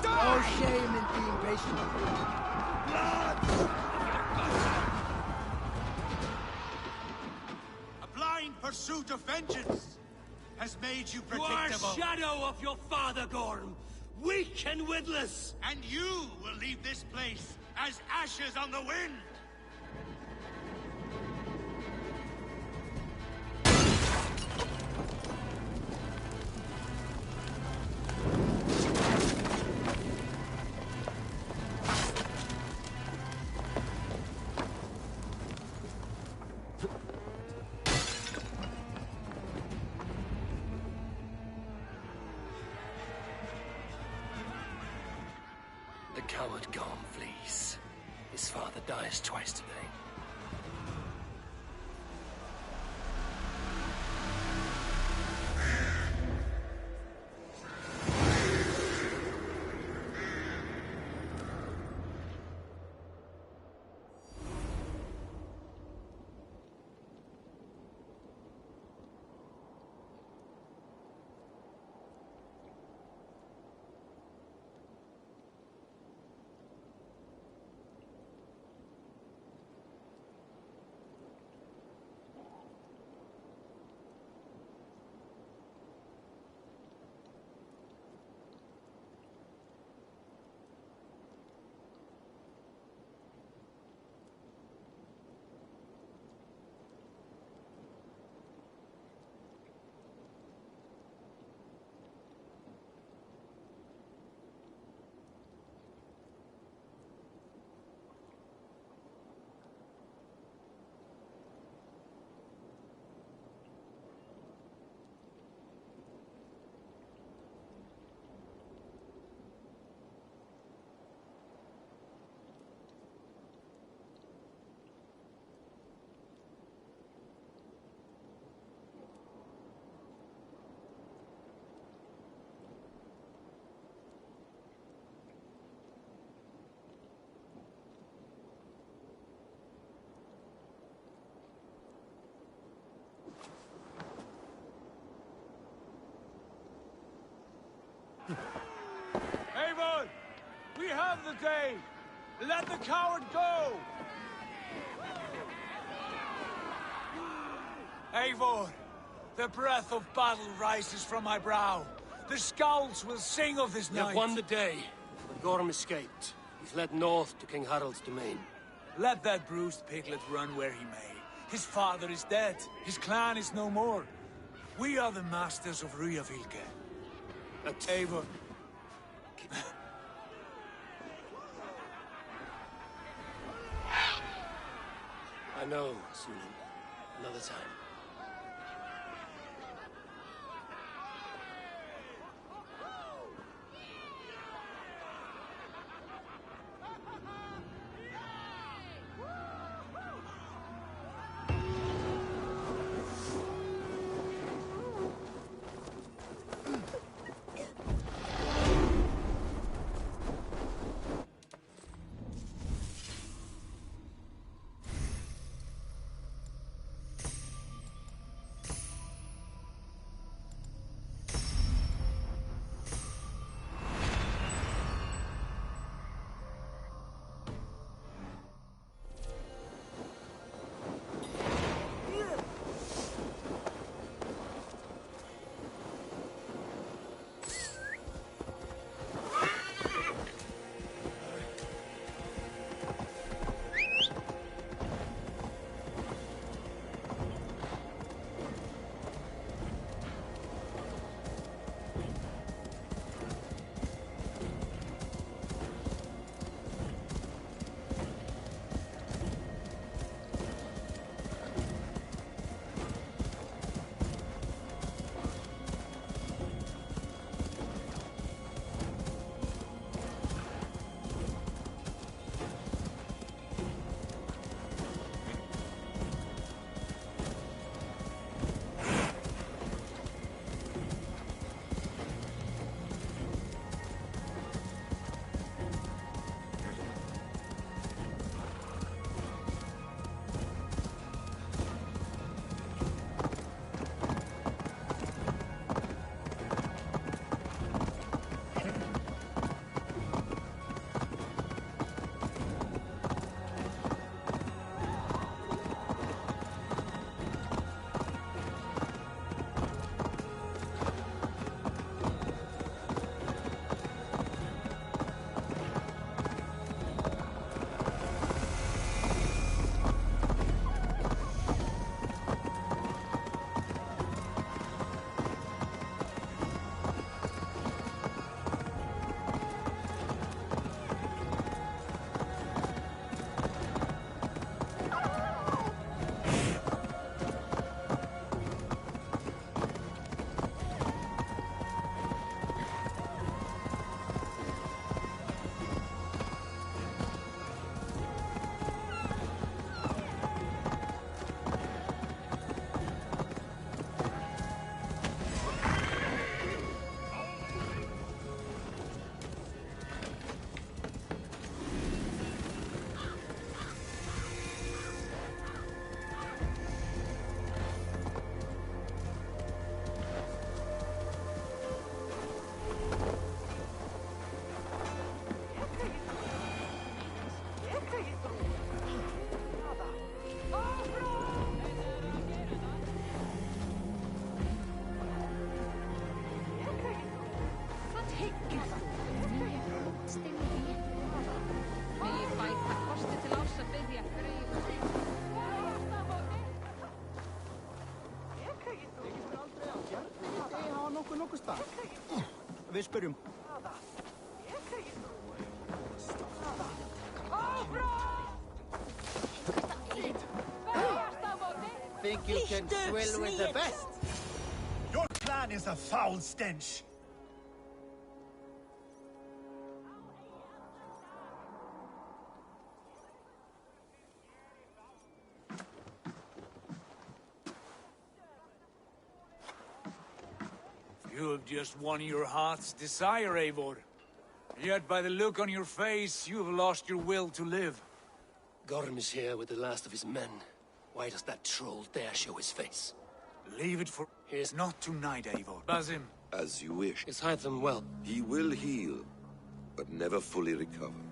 No shame in being patient. A blind pursuit of vengeance has made you You are predictable. shadow of your father, Gorm. Weak and witless. And you will leave this place as ashes on the wind. The coward Gorm flees. His father dies twice today. Eivor! We have the day! Let the coward go! Eivor! The breath of battle rises from my brow. The scouts will sing of this We have night. won the day, but Gorm escaped. He fled north to King Harald's domain. Let that bruised piglet run where he may. His father is dead. His clan is no more. We are the masters of Ryavilke. Eivor. I know, Sunan. Another time. Við spyrjum. Think you can swill with the best? Your clan is a foul stench. You have just won your heart's desire, Eivor. Yet by the look on your face, you have lost your will to live. Gorm is here with the last of his men. Why does that troll dare show his face? Leave it for... It's not tonight, Eivor. Basim. As you wish. Is Hytham well? He will heal, but never fully recover.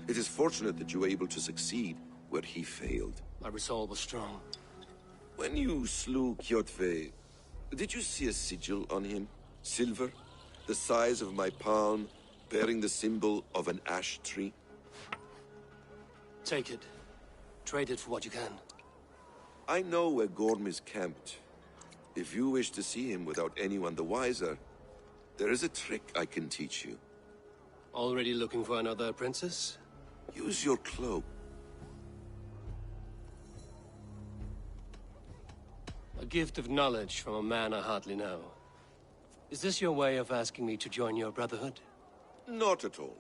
It is fortunate that you were able to succeed where he failed. My resolve was strong. When you slew Kjotve, did you see a sigil on him? Silver, the size of my palm, bearing the symbol of an ash tree? Take it. Trade it for what you can. I know where Gorm is camped. If you wish to see him without anyone the wiser, there is a trick I can teach you. Already looking for another princess? Use your cloak. A gift of knowledge from a man I hardly know. Is this your way of asking me to join your brotherhood? Not at all.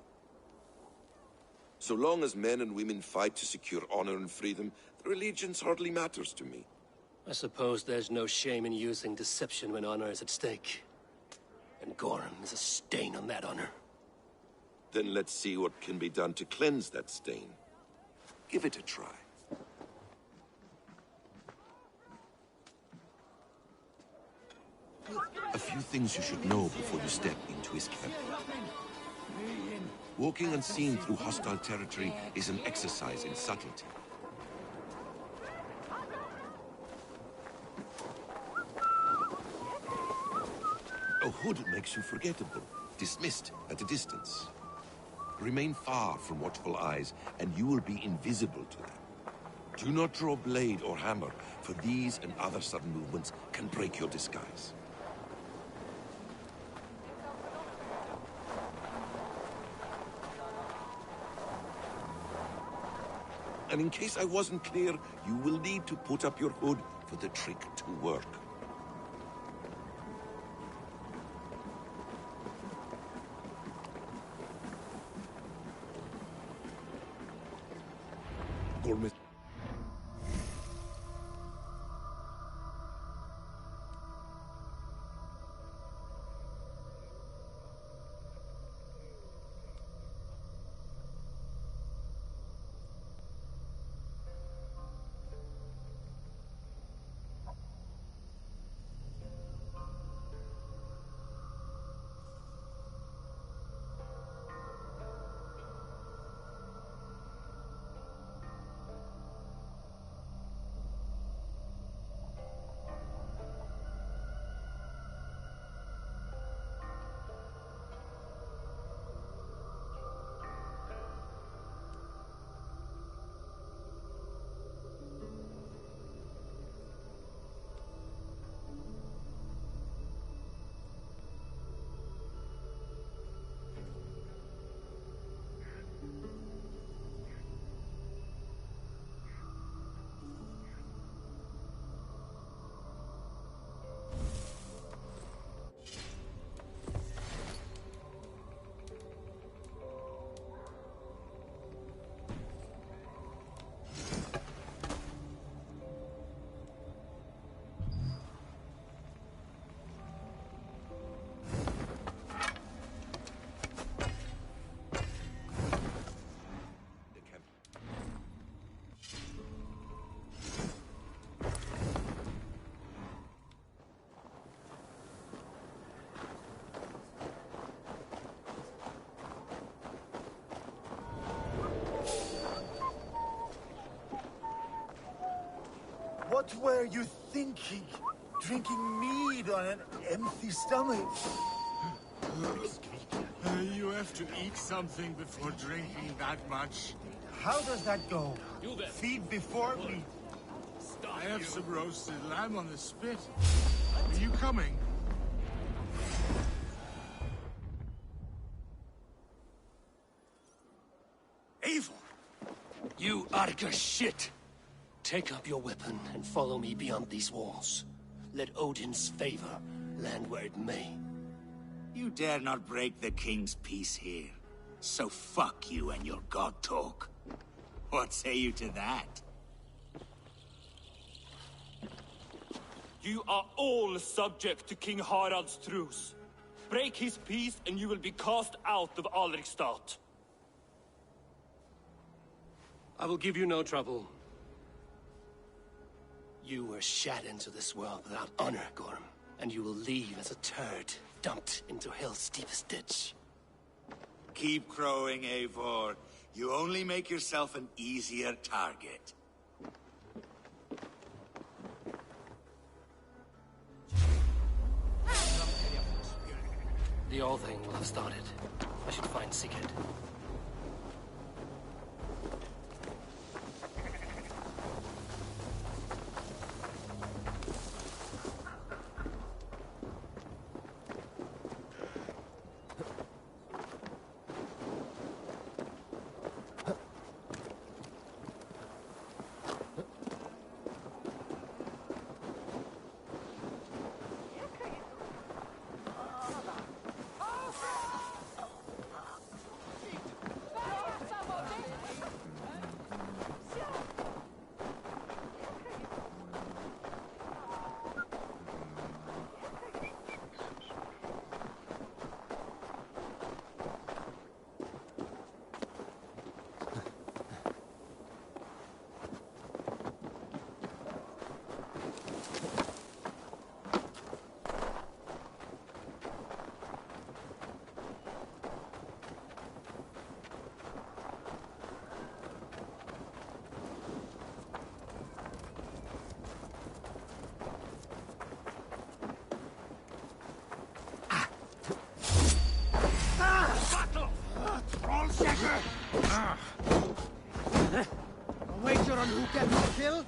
So long as men and women fight to secure honor and freedom, their allegiance hardly matters to me. I suppose there's no shame in using deception when honor is at stake. And Gorm is a stain on that honor. Then let's see what can be done to cleanse that stain. Give it a try. A few things you should know before you step into his camp. Walking unseen through hostile territory is an exercise in subtlety. A hood makes you forgettable, dismissed at a distance. Remain far from watchful eyes, and you will be invisible to them. Do not draw blade or hammer, for these and other sudden movements can break your disguise. And in case I wasn't clear, you will need to put up your hood for the trick to work. Gorm. What were you thinking? Drinking mead on an empty stomach? You have to eat something before drinking that much. How does that go? Feed before we... I have some roasted lamb on the spit. Are you coming? Eivor! You Arga shit! Take up your weapon and follow me beyond these walls. Let Odin's favor land where it may. You dare not break the king's peace here. So fuck you and your god talk. What say you to that? You are all subject to King Harald's truce. Break his peace and you will be cast out of Alrikstad. I will give you no trouble. You were shat into this world without honor, Gorm. And you will leave as a turd, dumped into hell's deepest ditch. Keep crowing, Eivor. You only make yourself an easier target. The All Thing will have started. I should find Sigurd. A wager on who gets more kills?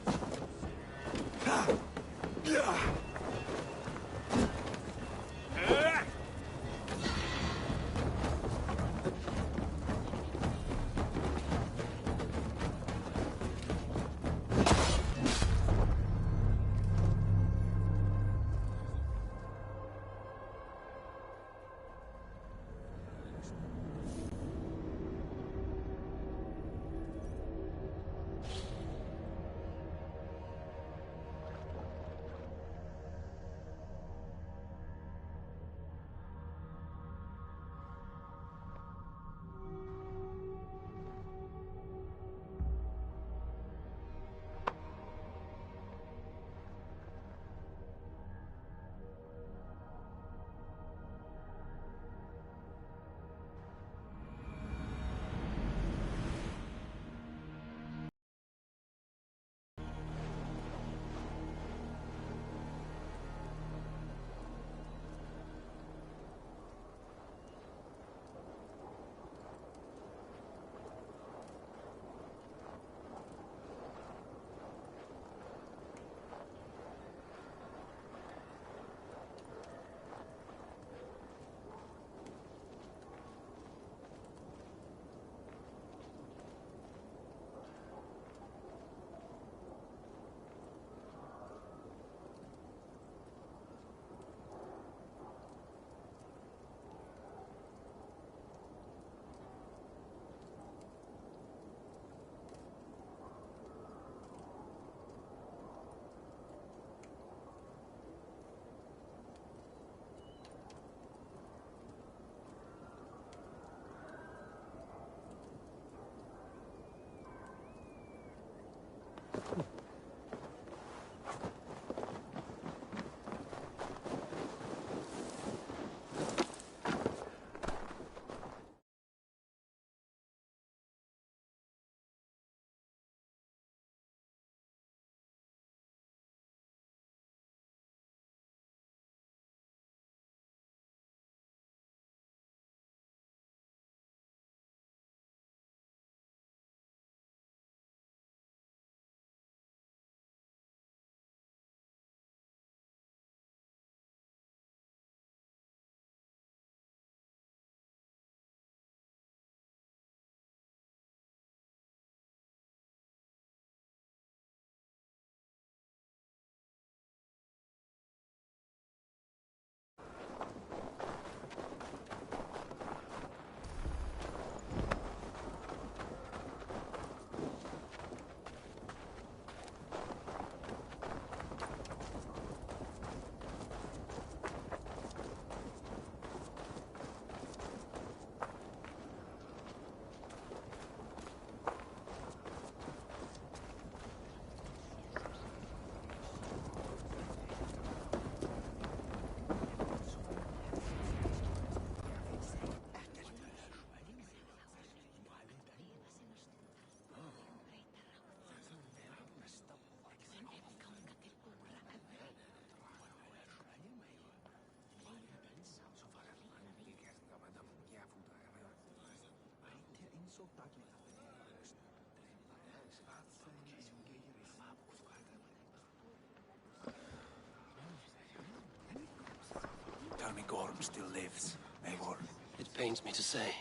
Tell me Gorm still lives, Eivor. It pains me to say.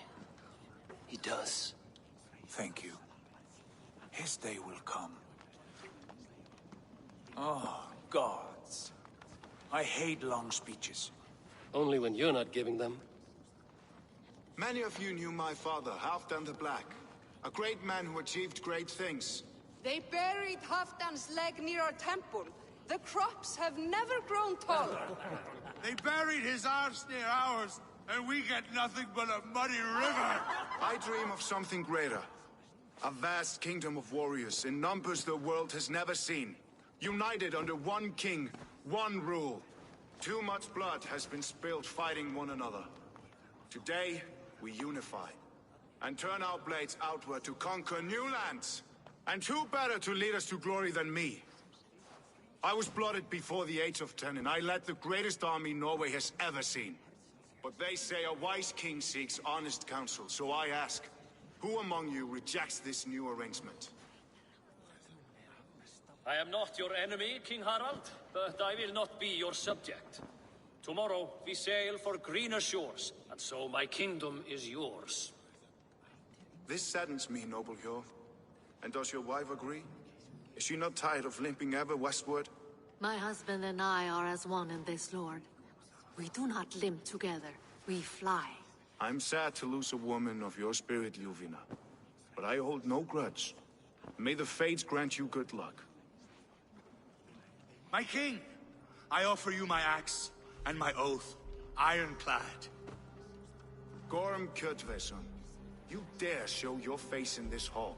He does. Thank you. His day will come. Oh, gods. I hate long speeches. Only when you're not giving them. Many of you knew my father, Halfdan the Black. A great man who achieved great things. They buried Halfdan's leg near our temple. The crops have never grown taller. They buried his arse near ours, and we get nothing but a muddy river. I dream of something greater. A vast kingdom of warriors in numbers the world has never seen. United under one king, one rule. Too much blood has been spilled fighting one another. Today, we unify. And turn our blades outward to conquer new lands. And who better to lead us to glory than me? I was blooded before the age of 10, and I led the greatest army Norway has ever seen. But they say a wise king seeks honest counsel, so I ask, who among you rejects this new arrangement? I am not your enemy, King Harald, but I will not be your subject. Tomorrow we sail for greener shores, and so my kingdom is yours. This saddens me, noble Hjor. And does your wife agree? Is she not tired of limping ever westward? My husband and I are as one in this, Lord. We do not limp together, we fly. I'm sad to lose a woman of your spirit, Ljuvina. But I hold no grudge. May the fates grant you good luck. My king, I offer you my axe and my oath, ironclad. Gorm Kjotveson, you dare show your face in this hall.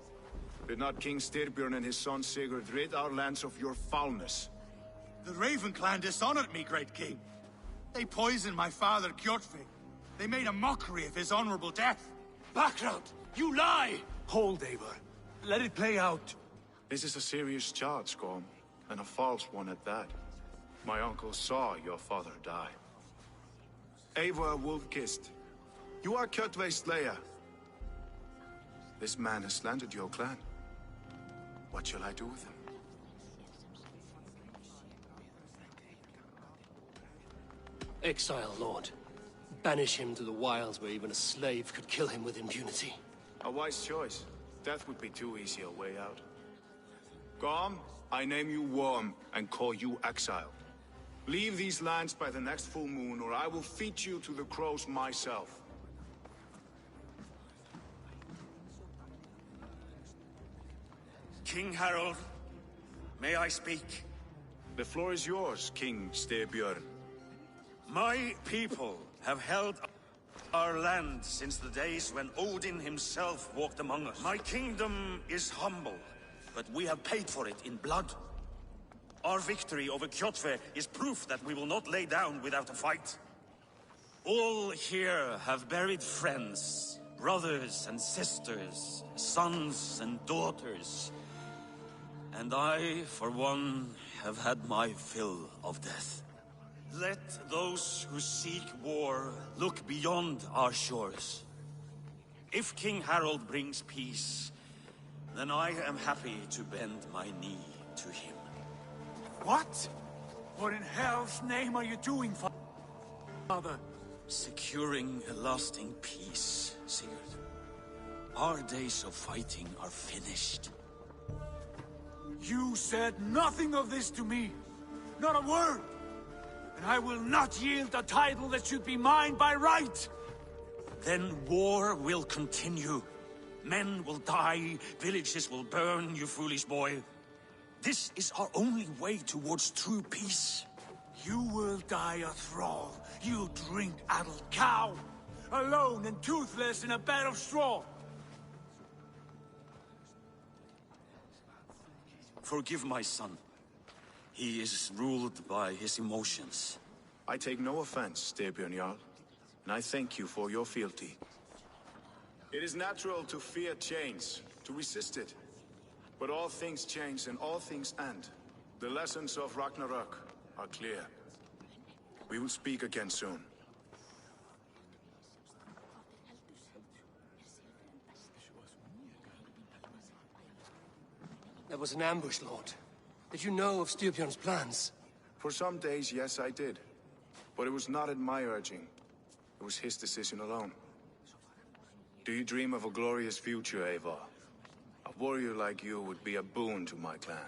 Did not King Styrbjörn and his son Sigurd rid our lands of your foulness? The Raven clan dishonored me, great king. They poisoned my father, Kjotve. They made a mockery of his honorable death. Background! You lie! Hold, Eivor. Let it play out. This is a serious charge, Gorm, and a false one at that. My uncle saw your father die. Eivor Wolf-Kissed, you are Kjotve's slayer. This man has slandered your clan. What shall I do with him? Exile, Lord. Banish him to the wilds where even a slave could kill him with impunity. A wise choice. Death would be too easy a way out. Gorm, I name you Worm and call you exile. Leave these lands by the next full moon, or I will feed you to the crows myself. King Harald, may I speak? The floor is yours, King Styrbjörn. My people have held our land since the days when Odin himself walked among us. My kingdom is humble, but we have paid for it in blood. Our victory over Kjotve is proof that we will not lay down without a fight. All here have buried friends, brothers and sisters, sons and daughters. And I, for one, have had my fill of death. Let those who seek war look beyond our shores. If King Harald brings peace, then I am happy to bend my knee to him. What? What in hell's name are you doing, Father? Securing a lasting peace, Sigurd. Our days of fighting are finished. You said nothing of this to me. Not a word. And I will not yield a title that should be mine by right. Then war will continue. Men will die, villages will burn, you foolish boy. This is our only way towards true peace. You will die a thrall, you drink-addled cow. Alone and toothless in a bed of straw. Forgive my son. He is ruled by his emotions. I take no offense, Styrbjörn Jarl, and I thank you for your fealty. It is natural to fear change, to resist it. But all things change and all things end. The lessons of Ragnarok are clear. We will speak again soon. That was an ambush, Lord. Did you know of Styrbjörn's plans? For some days, yes, I did. But it was not at my urging. It was his decision alone. Do you dream of a glorious future, Eivor? A warrior like you would be a boon to my clan.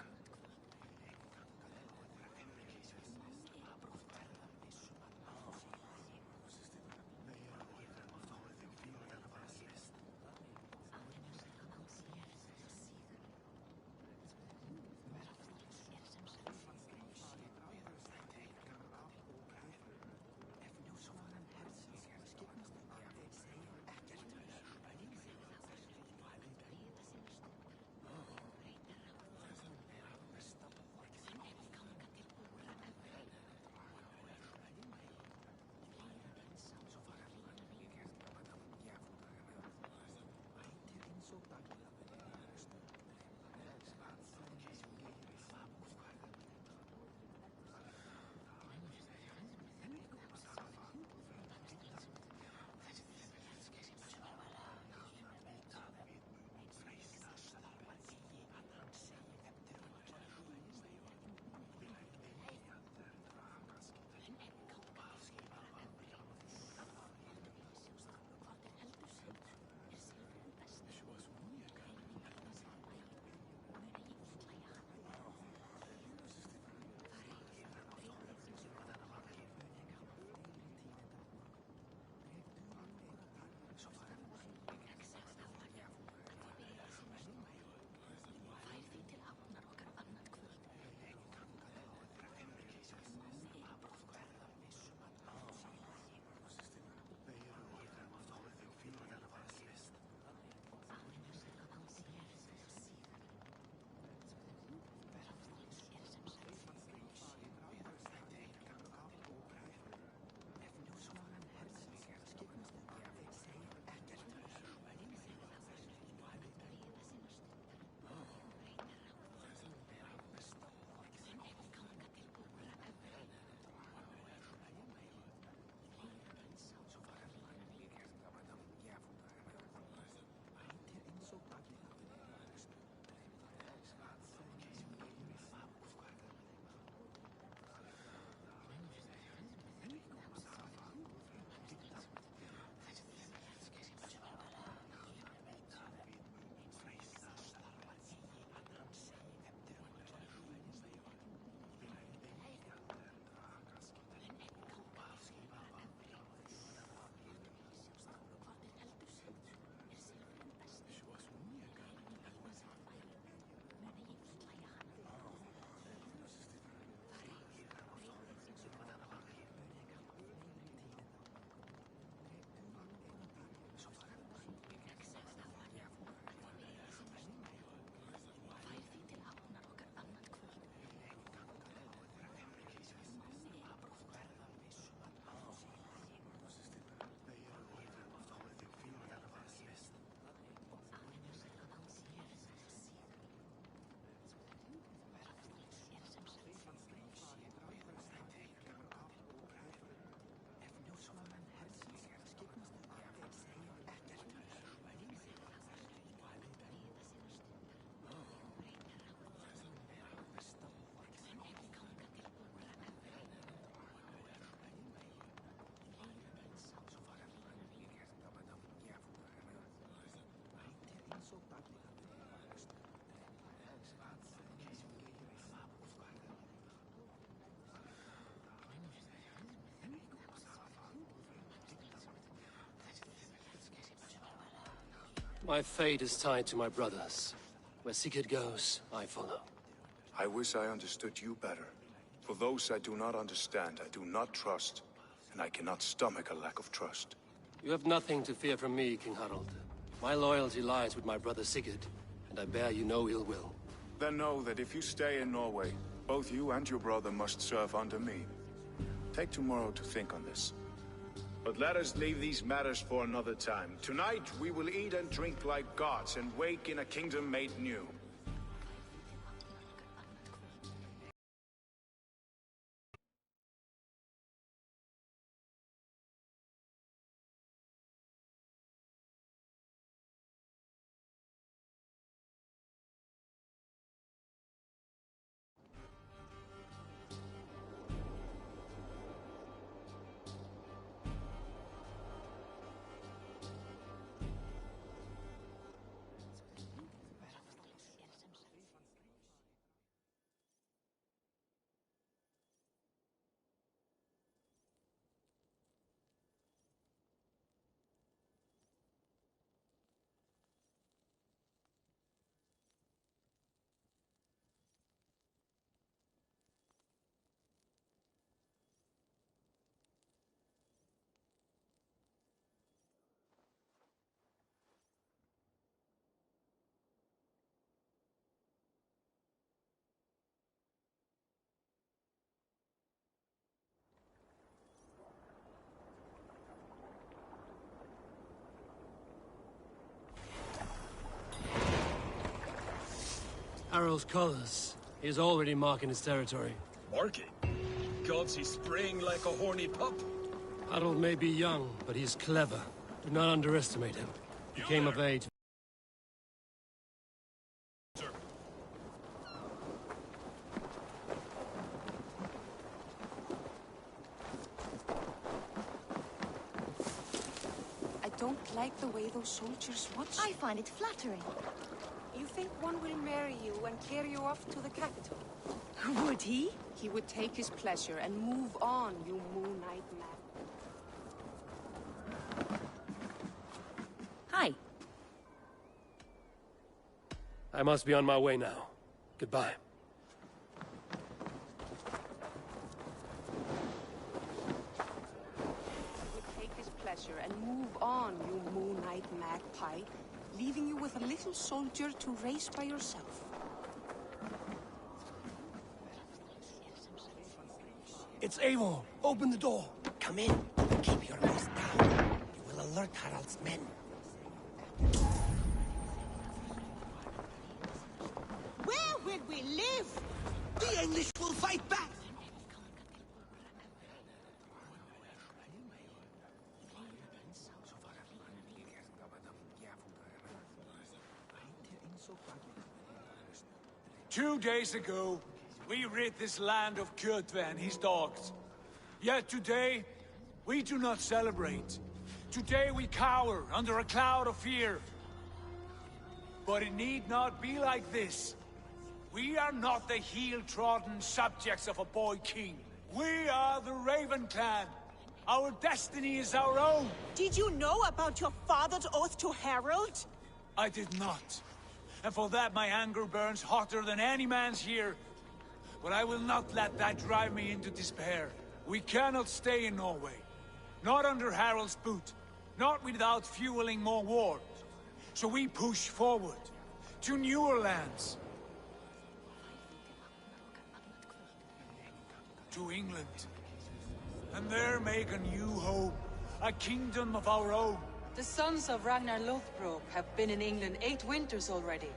My fate is tied to my brothers. Where Sigurd goes, I follow. I wish I understood you better. For those I do not understand, I do not trust, and I cannot stomach a lack of trust. You have nothing to fear from me, King Harald. My loyalty lies with my brother Sigurd, and I bear you no ill will. Then know that if you stay in Norway, both you and your brother must serve under me. Take tomorrow to think on this. But let us leave these matters for another time. Tonight, we will eat and drink like gods and wake in a kingdom made new. Harald's colors. He is already marking his territory. Marking? Gods, he's spraying like a horny pup. Harold may be young, but he's clever. Do not underestimate him. He came of age. I don't like the way those soldiers watch you. I find it flattering. You think one will marry you and carry you off to the capital? Would he? He would take his pleasure and move on, you Moon Knight man. Hi. I must be on my way now. Goodbye. He would take his pleasure and move on, you Moon Knight magpie, leaving you with a little soldier to raise by yourself. It's Eivor. Open the door. Come in. Keep your nose down. You will alert Harald's men. Where will we live? The English will fight back! Two days ago, we rid this land of Kjotve and his dogs. Yet today, we do not celebrate. Today we cower under a cloud of fear. But it need not be like this. We are not the heel-trodden subjects of a boy king. We are the Raven clan. Our destiny is our own. Did you know about your father's oath to Harald? I did not. And for that my anger burns hotter than any man's here. But I will not let that drive me into despair. We cannot stay in Norway. Not under Harald's boot. Not without fueling more war. So we push forward. To newer lands. To England. And there make a new home. A kingdom of our own. The sons of Ragnar Lothbrok have been in England 8 winters already.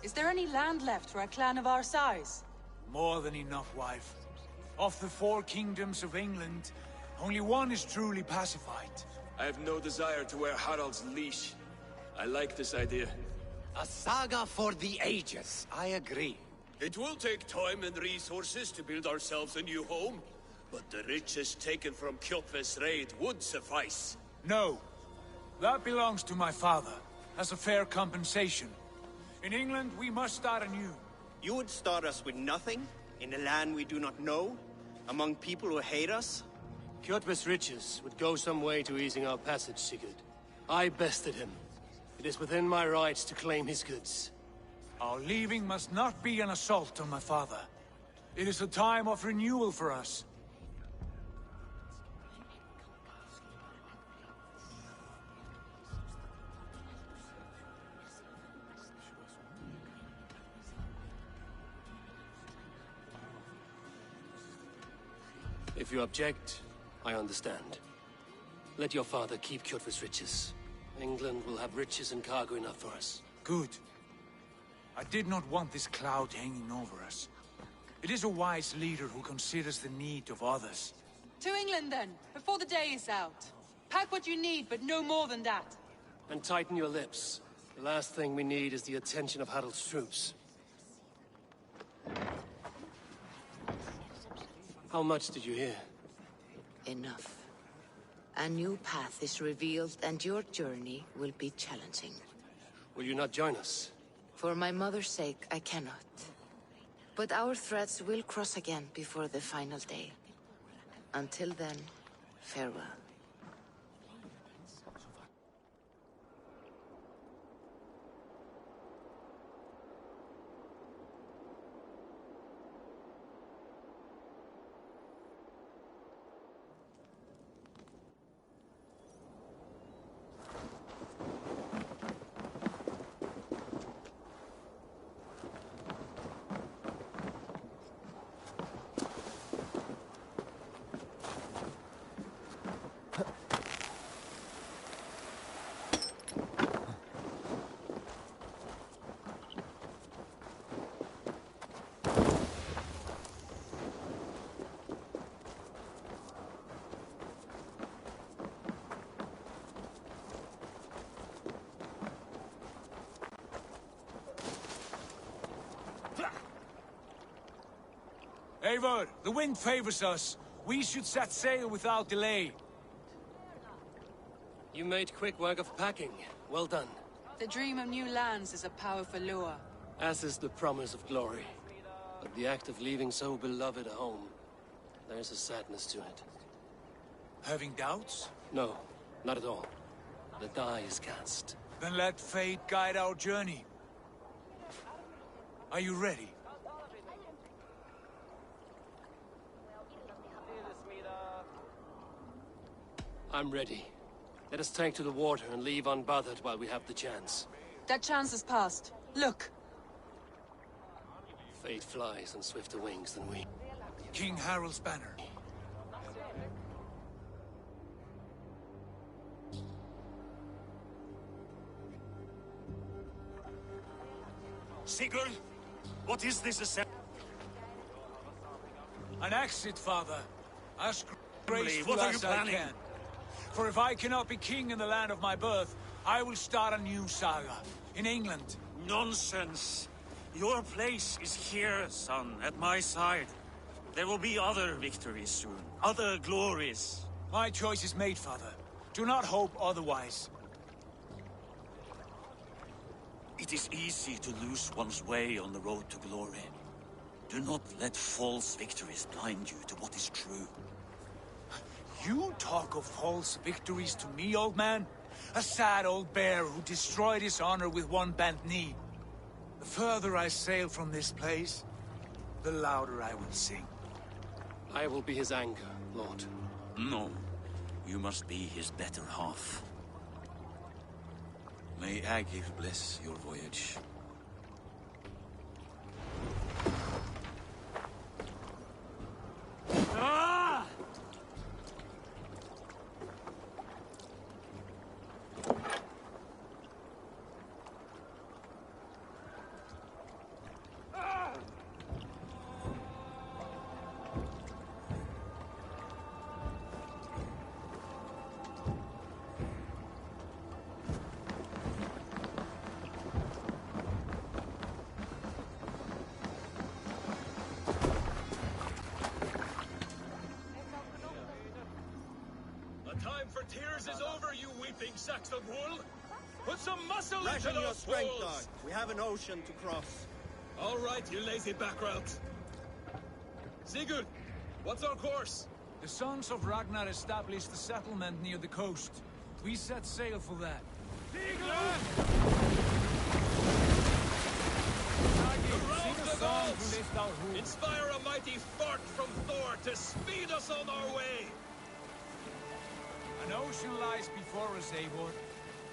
Is there any land left for a clan of our size? More than enough, wife. Of the 4 kingdoms of England, only one is truly pacified. I have no desire to wear Harald's leash. I like this idea. A saga for the ages, I agree. It will take time and resources to build ourselves a new home, but the riches taken from Kjotve's raid would suffice. No. That belongs to my father, as a fair compensation. In England, we must start anew. You would start us with nothing? In a land we do not know? Among people who hate us? Kjotve's riches would go some way to easing our passage, Sigurd. I bested him. It is within my rights to claim his goods. Our leaving must not be an assault on my father. It is a time of renewal for us. If you object, I understand. Let your father keep Kjotve's riches. England will have riches and cargo enough for us. Good. I did not want this cloud hanging over us. It is a wise leader who considers the need of others. To England then, before the day is out. Pack what you need, but no more than that. And tighten your lips. The last thing we need is the attention of Harald's troops. How much did you hear? Enough. A new path is revealed, and your journey will be challenging. Will you not join us? For my mother's sake, I cannot. But our threads will cross again before the final day. Until then, farewell. Eivor, the wind favors us. We should set sail without delay. You made quick work of packing. Well done. The dream of new lands is a powerful lure. As is the promise of glory. But the act of leaving so beloved a home, there's a sadness to it. Having doubts? No, not at all. The die is cast. Then let fate guide our journey. Are you ready? I'm ready. Let us take to the water and leave unbothered while we have the chance. That chance is past. Look! Fate flies on swifter wings than we. King Harald's banner. Sigurd, what is this assembly? An exit, father. As graceful What are you as I planning? can. For if I cannot be king in the land of my birth, I will start a new saga. In England. Nonsense. Your place is here, son, at my side. There will be other victories soon. Other glories. My choice is made, father. Do not hope otherwise. It is easy to lose one's way on the road to glory. Do not let false victories blind you to what is true. You talk of false victories to me, old man? A sad old bear who destroyed his honor with one bent knee. The further I sail from this place, the louder I will sing. I will be his anchor, Lord. No. You must be his better half. May Agir bless your voyage. Ah! The time for tears is over, you weeping sacks of wool! Put some muscle Ration into your those strength, fools! dog. We have an ocean to cross. All right, you lazy backrout. Sigurd, what's our course? The sons of Ragnar established a settlement near the coast. We set sail for that. Around the gods! Inspire a mighty fart from Thor to speed us on our way! An ocean lies before us, Eivor,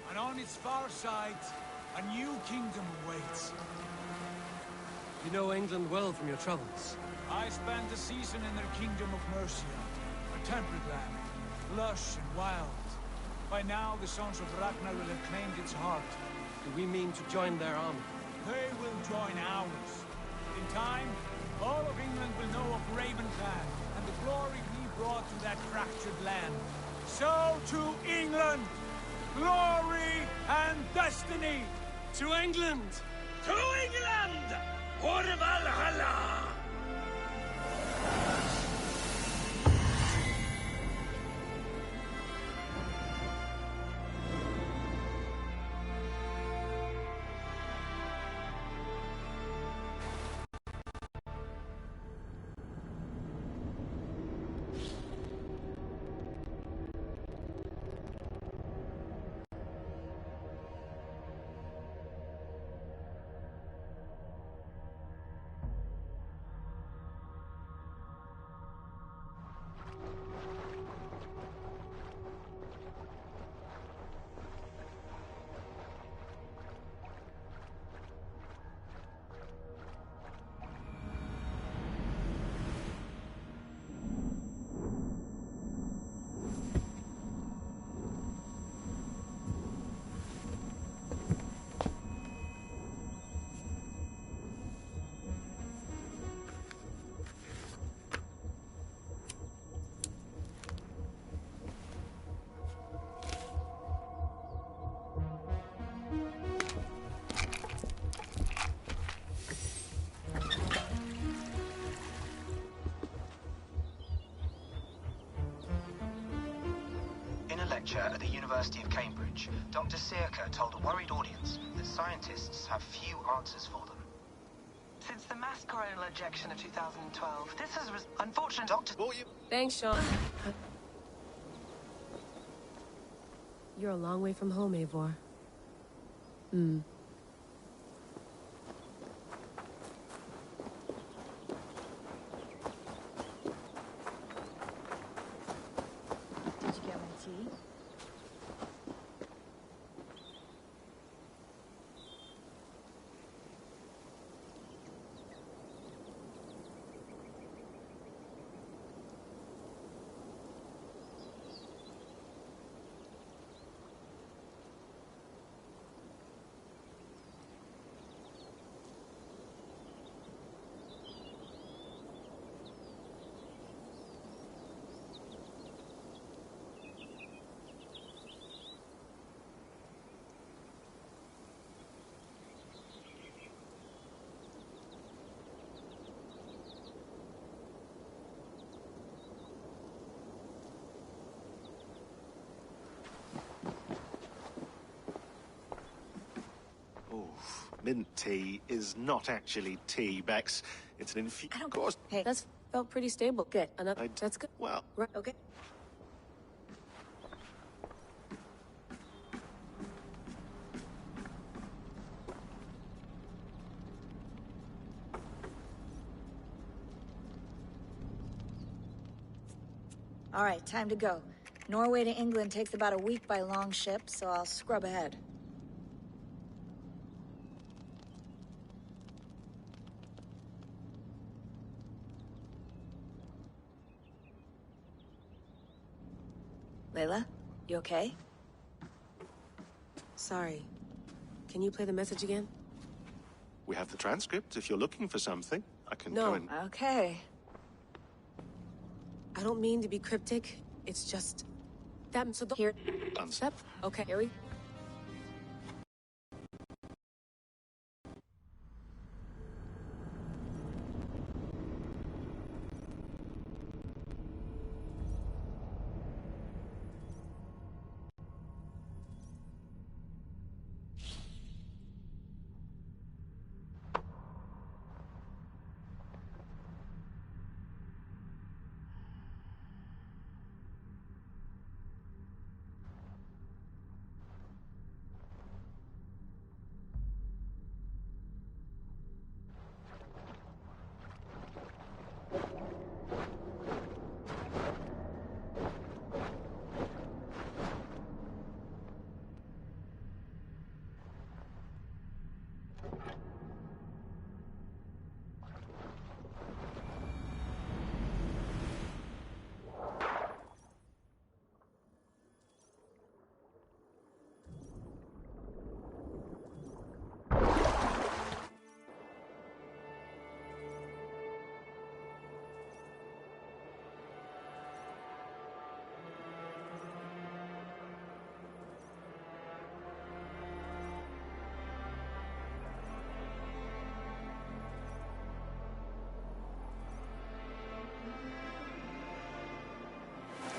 and on its far side, a new kingdom awaits. You know England well from your travels. I spent a season in their kingdom of Mercia, a temperate land, lush and wild. By now, the sons of Ragnar will have claimed its heart. Do we mean to join their army? They will join ours. In time, all of England will know of Raven Clan and the glory we brought to that fractured land. So to England, glory and destiny! To England! To England! For Valhalla! researcher at the University of Cambridge. Dr. Searca told a worried audience that scientists have few answers for them. Since the mass coronal ejection of 2012, this has unfortunate Dr. Thanks, Sean. You're a long way from home, Eivor. Did you get my tea? Mint tea is not actually tea, Bex. It's an infusion. Of course. Hey, that's felt pretty stable. Good. Another. That's good. Well. Right. Okay. All right, time to go. Norway to England takes about a week by long ship, so I'll scrub ahead. Layla, you okay? Sorry. Can you play the message again? We have the transcript. If you're looking for something, I can No. go and... Okay. I don't mean to be cryptic. It's just that. So here. Step. Okay. Here we.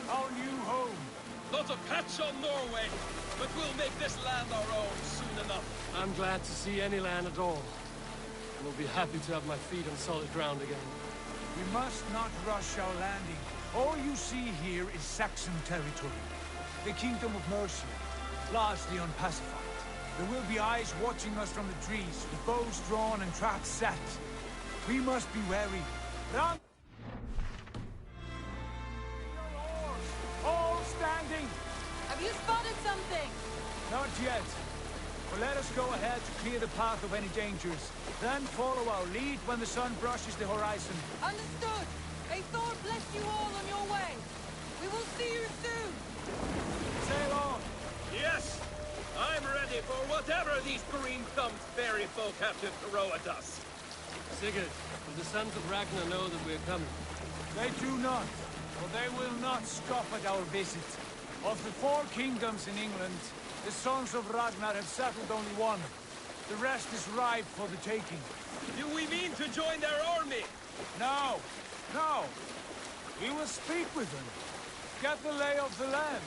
Our new home. Not a patch on Norway, but we'll make this land our own soon enough. I'm glad to see any land at all. And will be happy to have my feet on solid ground again. We must not rush our landing. All you see here is Saxon territory. The Kingdom of Mercia, largely unpacified. There will be eyes watching us from the trees, with bows drawn and traps set. We must be wary. Run! All standing! Have you spotted something? Not yet. But let us go ahead to clear the path of any dangers. Then follow our lead when the sun brushes the horizon. Understood. May Thor bless you all on your way. We will see you soon. Sail on. Yes, I'm ready for whatever these green-thumbed fairy folk have to throw at us. Sigurd, will the sons of Ragnar know that we're coming? They do not, for they will not scoff at our visit. Of the 4 kingdoms in England, the sons of Ragnar have settled only one. The rest is ripe for the taking. Do we mean to join their army? No, no. We will speak with them. Get the lay of the land.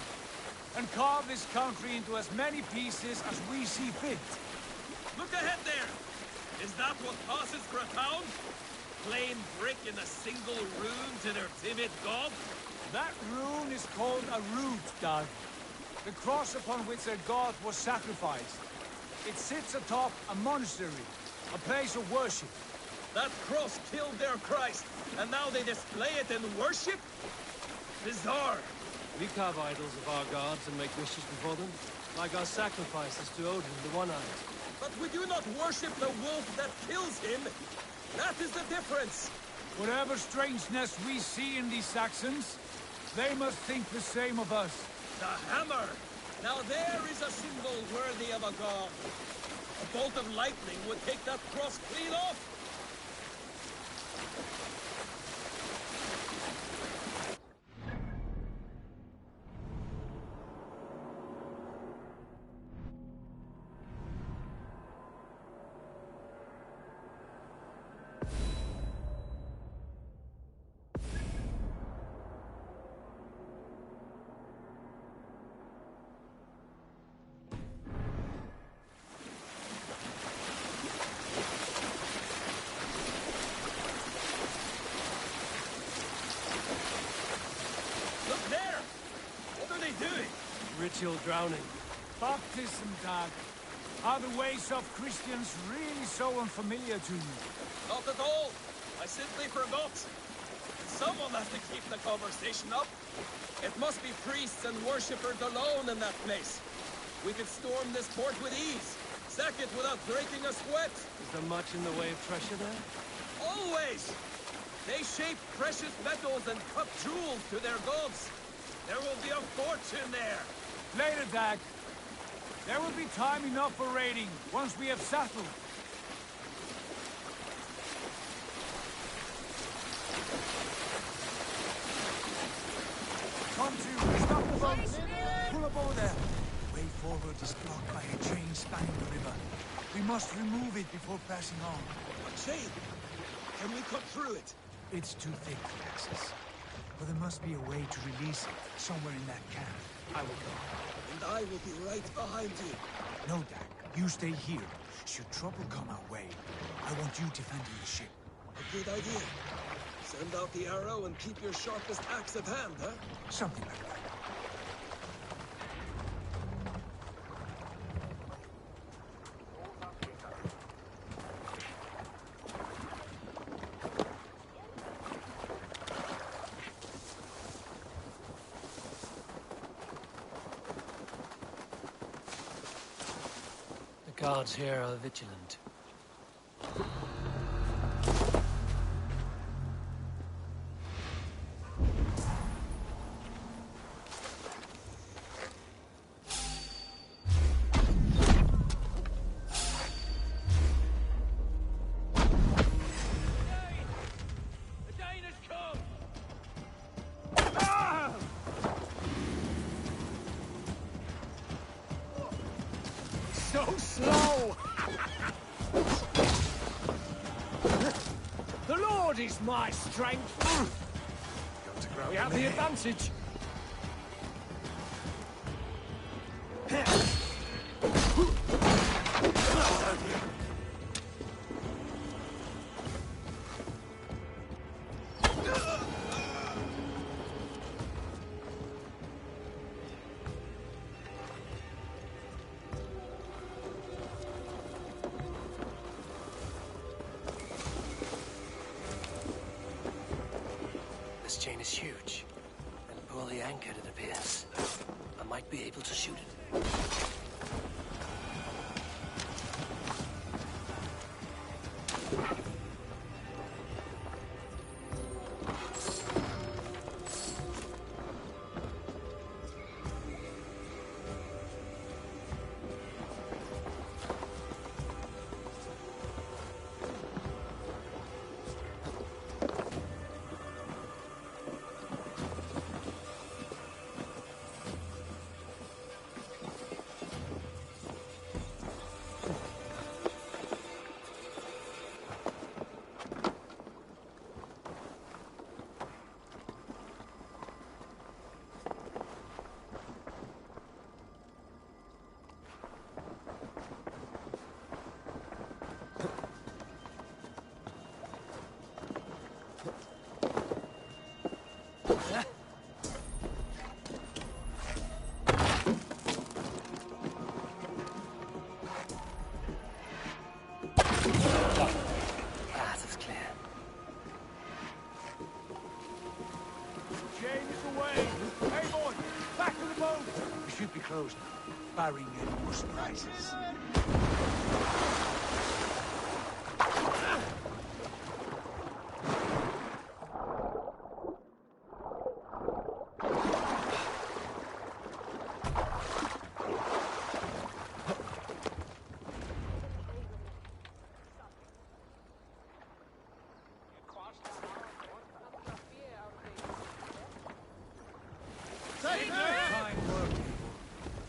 and carve this country into as many pieces as we see fit. Look ahead there! Is that what passes for a town? Plain brick in a single rune to their timid god? That rune is called a root, Doug. The cross upon which their god was sacrificed. It sits atop a monastery, a place of worship. That cross killed their Christ, and now they display it in worship? Bizarre. We carve idols of our gods and make wishes before them, like our sacrifices to Odin, the One-Eyed. But we do not worship the wolf that kills him. That is the difference. Whatever strangeness we see in these Saxons, they must think the same of us. The hammer! Now there is a symbol worthy of a god. A bolt of lightning would take that cross clean off. Ritual drowning. Baptism, Doug. Are the ways of Christians really so unfamiliar to you? Not at all. I simply forgot. Someone has to keep the conversation up. It must be priests and worshippers alone in that place. We could storm this port with ease. Sack it without breaking a sweat. Is there much in the way of treasure there? Always! They shape precious metals and cut jewels to their gods. There will be a fortune there. Later, Dag. There will be time enough for raiding, once we have settled. Come to, stop the boats! Pull aboard there! The way forward is blocked by a chain spanning the river. We must remove it before passing on. A chain? Can we cut through it? It's too thick to access. But there must be a way to release it, somewhere in that camp. I will go. And I will be right behind you. No, Dak. You stay here. Should trouble come our way, I want you defending the ship. A good idea. Send out the arrow and keep your sharpest axe at hand, huh? Something like that. The guards here are vigilant. So slow! The Lord is my strength! We have the advantage! This chain is huge, and poorly anchored, it appears. I might be able to shoot it. coast, barring any more surprises.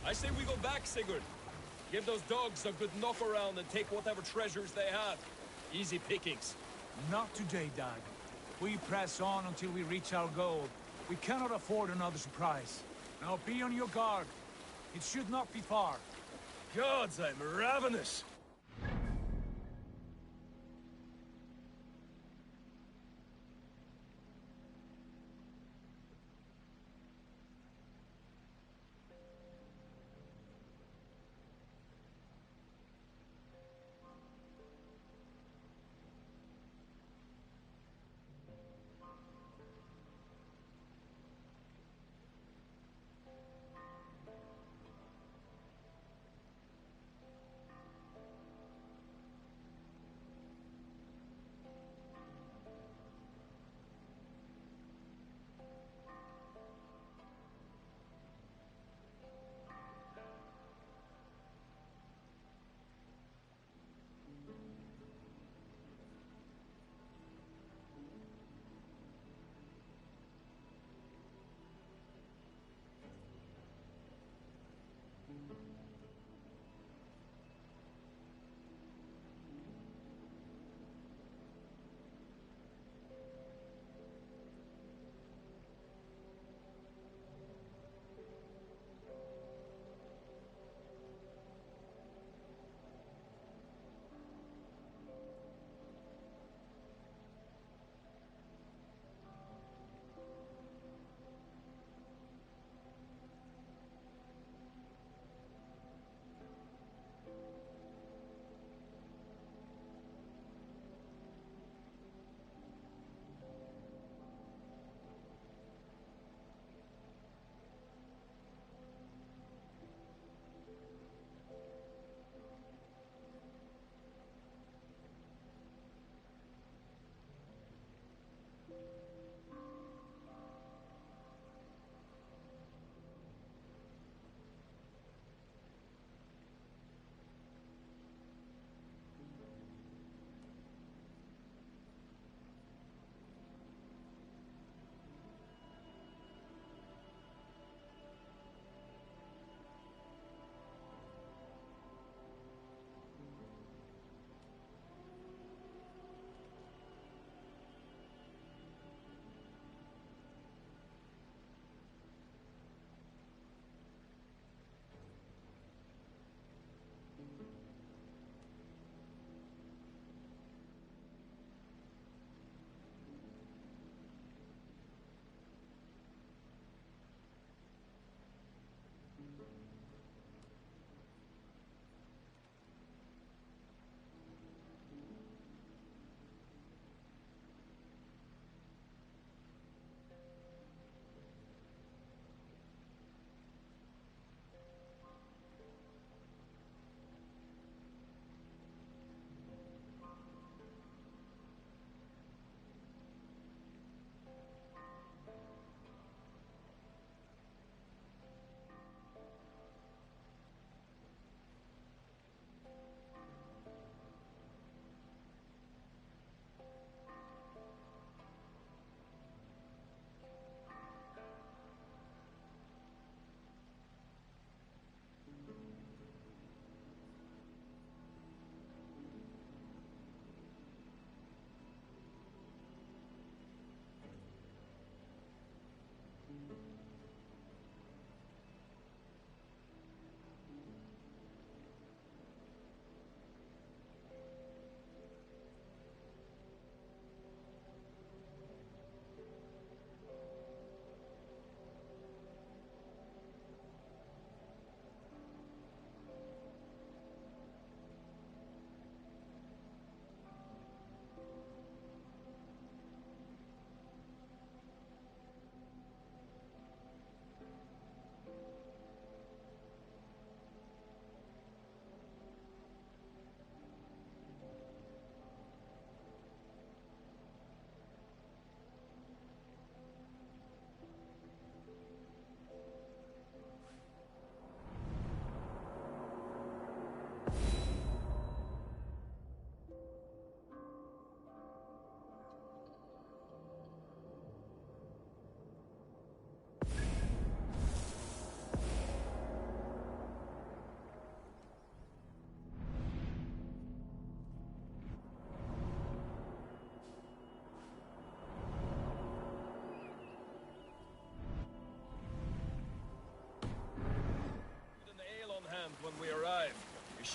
I say we go back, Sigurd. Give those dogs a good knock around and take whatever treasures they have. Easy pickings. Not today, Dag. We press on until we reach our goal. We cannot afford another surprise. Now be on your guard. It should not be far. Gods, I'm ravenous.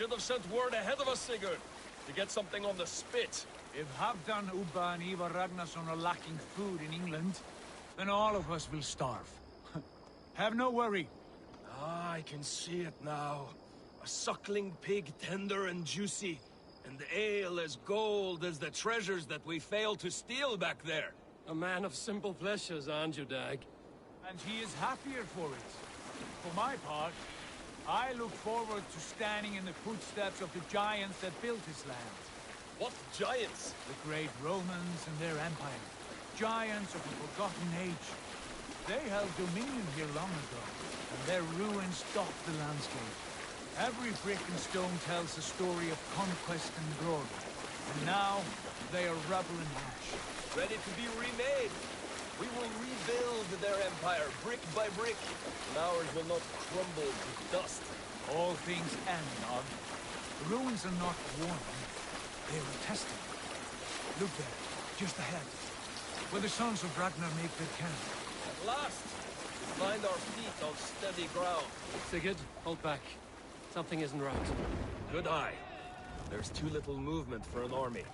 should have sent word ahead of us, Sigurd, to get something on the spit. If Halfdan, Ubba, and Ivar Ragnarsson are lacking food in England, then all of us will starve. Have no worry. Ah, I can see it now. A suckling pig, tender and juicy, and the ale as gold as the treasures that we failed to steal back there. A man of simple pleasures, aren't you, Dag? And he is happier for it. For my part, I look forward to standing in the footsteps of the giants that built this land. What giants? The great Romans and their empire. Giants of a forgotten age. They held dominion here long ago, and their ruins dot the landscape. Every brick and stone tells a story of conquest and glory. And now, they are rubble and ash. Ready to be remade. We will rebuild their empire, brick by brick, and ours will not crumble to dust. All things end, Nog. The ruins are not worn. They were tested. Look there, just ahead, where the sons of Ragnar make their camp. At last, we find our feet on steady ground. Sigurd, hold back. Something isn't right. Good eye. There's too little movement for an army.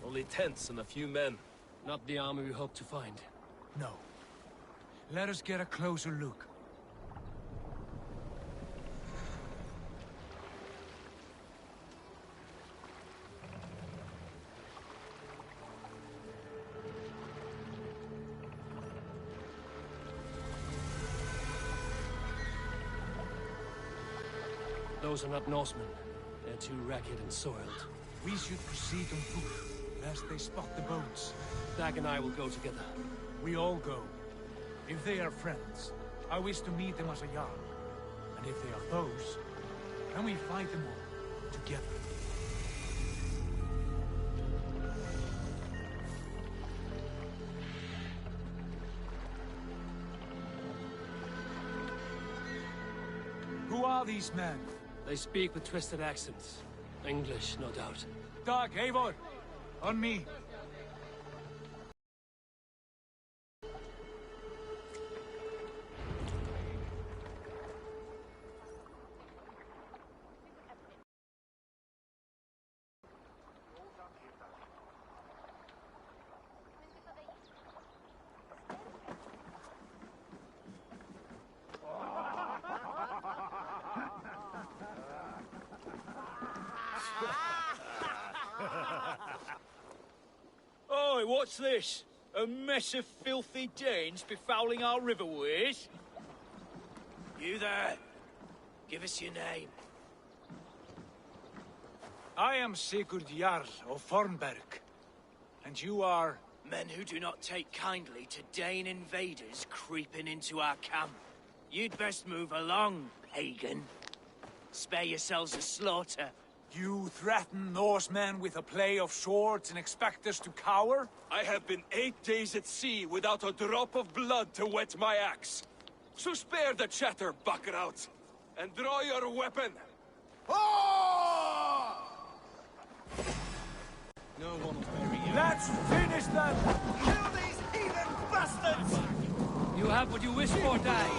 Only tents and a few men. Not the army we hope to find. No. Let us get a closer look. Those are not Norsemen. They're too ragged and soiled. We should proceed on foot, lest they spot the boats. Dag and I will go together. We all go. If they are friends, I wish to meet them as a Jarl. And if they are foes, then we fight them all, together. Who are these men? They speak with twisted accents. English, no doubt. Dag, Eivor! On me! Oi, what's this? A mess of filthy Danes befouling our riverways? You there! Give us your name. I am Sigurd Jarl of Fornberg. And you are... Men who do not take kindly to Dane invaders creeping into our camp. You'd best move along, pagan. Spare yourselves a slaughter. You threaten Norsemen with a play of swords and expect us to cower? I have been 8 days at sea without a drop of blood to wet my axe. So spare the chatter, buckraut, and draw your weapon. Oh! No one will bury you. Let's finish them! Kill these heathen bastards! You have what you wish for, Dag.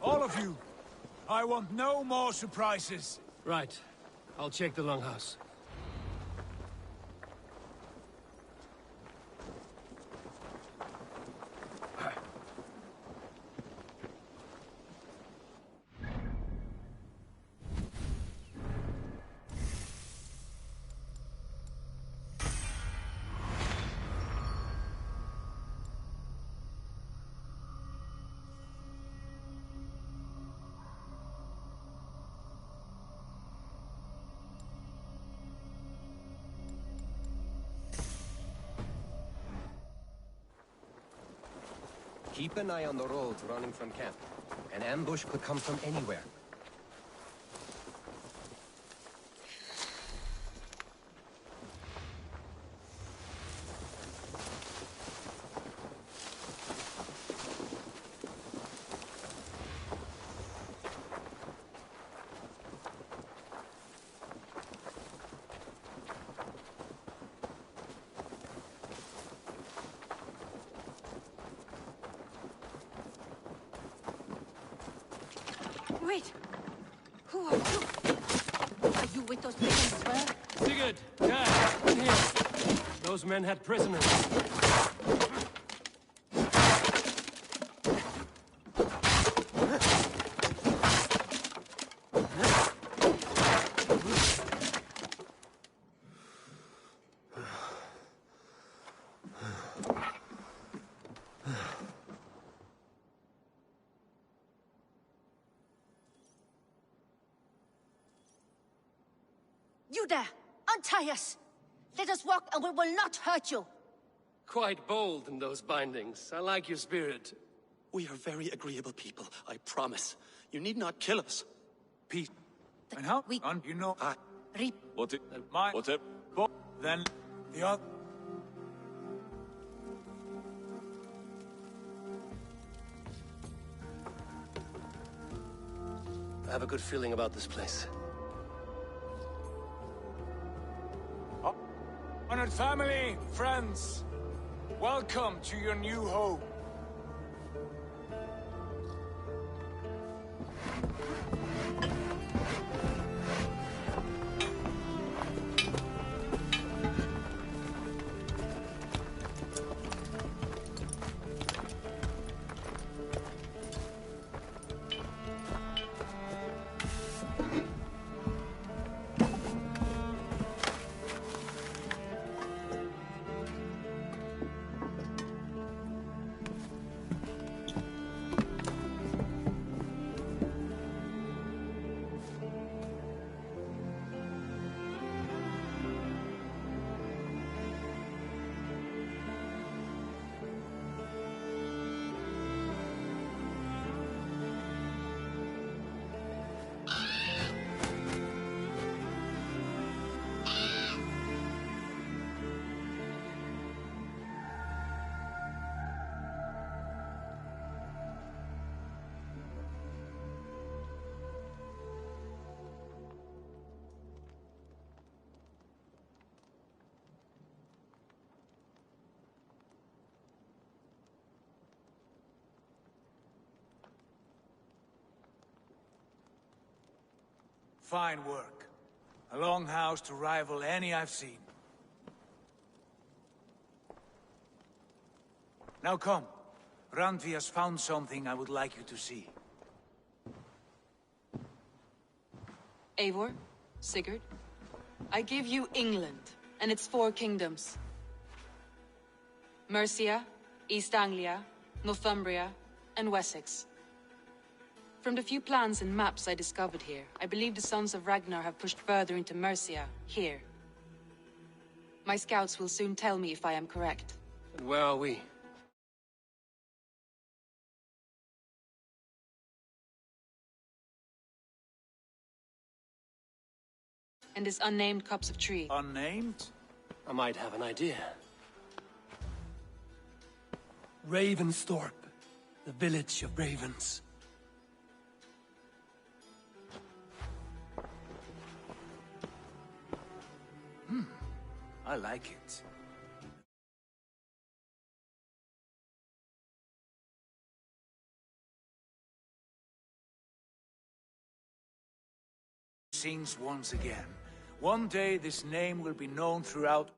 All of you. I want no more surprises. Right. I'll check the longhouse. Keep an eye on the roads running from camp. An ambush could come from anywhere. Wait! Who are you? Are you with those Vikings as well? Sigurd! Yeah! In here! Those men had prisoners. You there! Untie us! Let us walk and we will not hurt you! Quite bold in those bindings. I like your spirit. We are very agreeable people, I promise. You need not kill us. Peace. And how? You know... What it? My... What it? Then... The other... I have a good feeling about this place. Honored family, friends, welcome to your new home. Fine work. A longhouse to rival any I've seen. Now come. Randvi has found something I would like you to see. Eivor, Sigurd, I give you England and its 4 kingdoms. Mercia, East Anglia, Northumbria, and Wessex. From the few plans and maps I discovered here, I believe the Sons of Ragnar have pushed further into Mercia, here. My scouts will soon tell me if I am correct. And where are we? And this unnamed copse of tree. Unnamed? I might have an idea. Ravensthorpe, the village of ravens. I like it. sings once again. One day this name will be known throughout.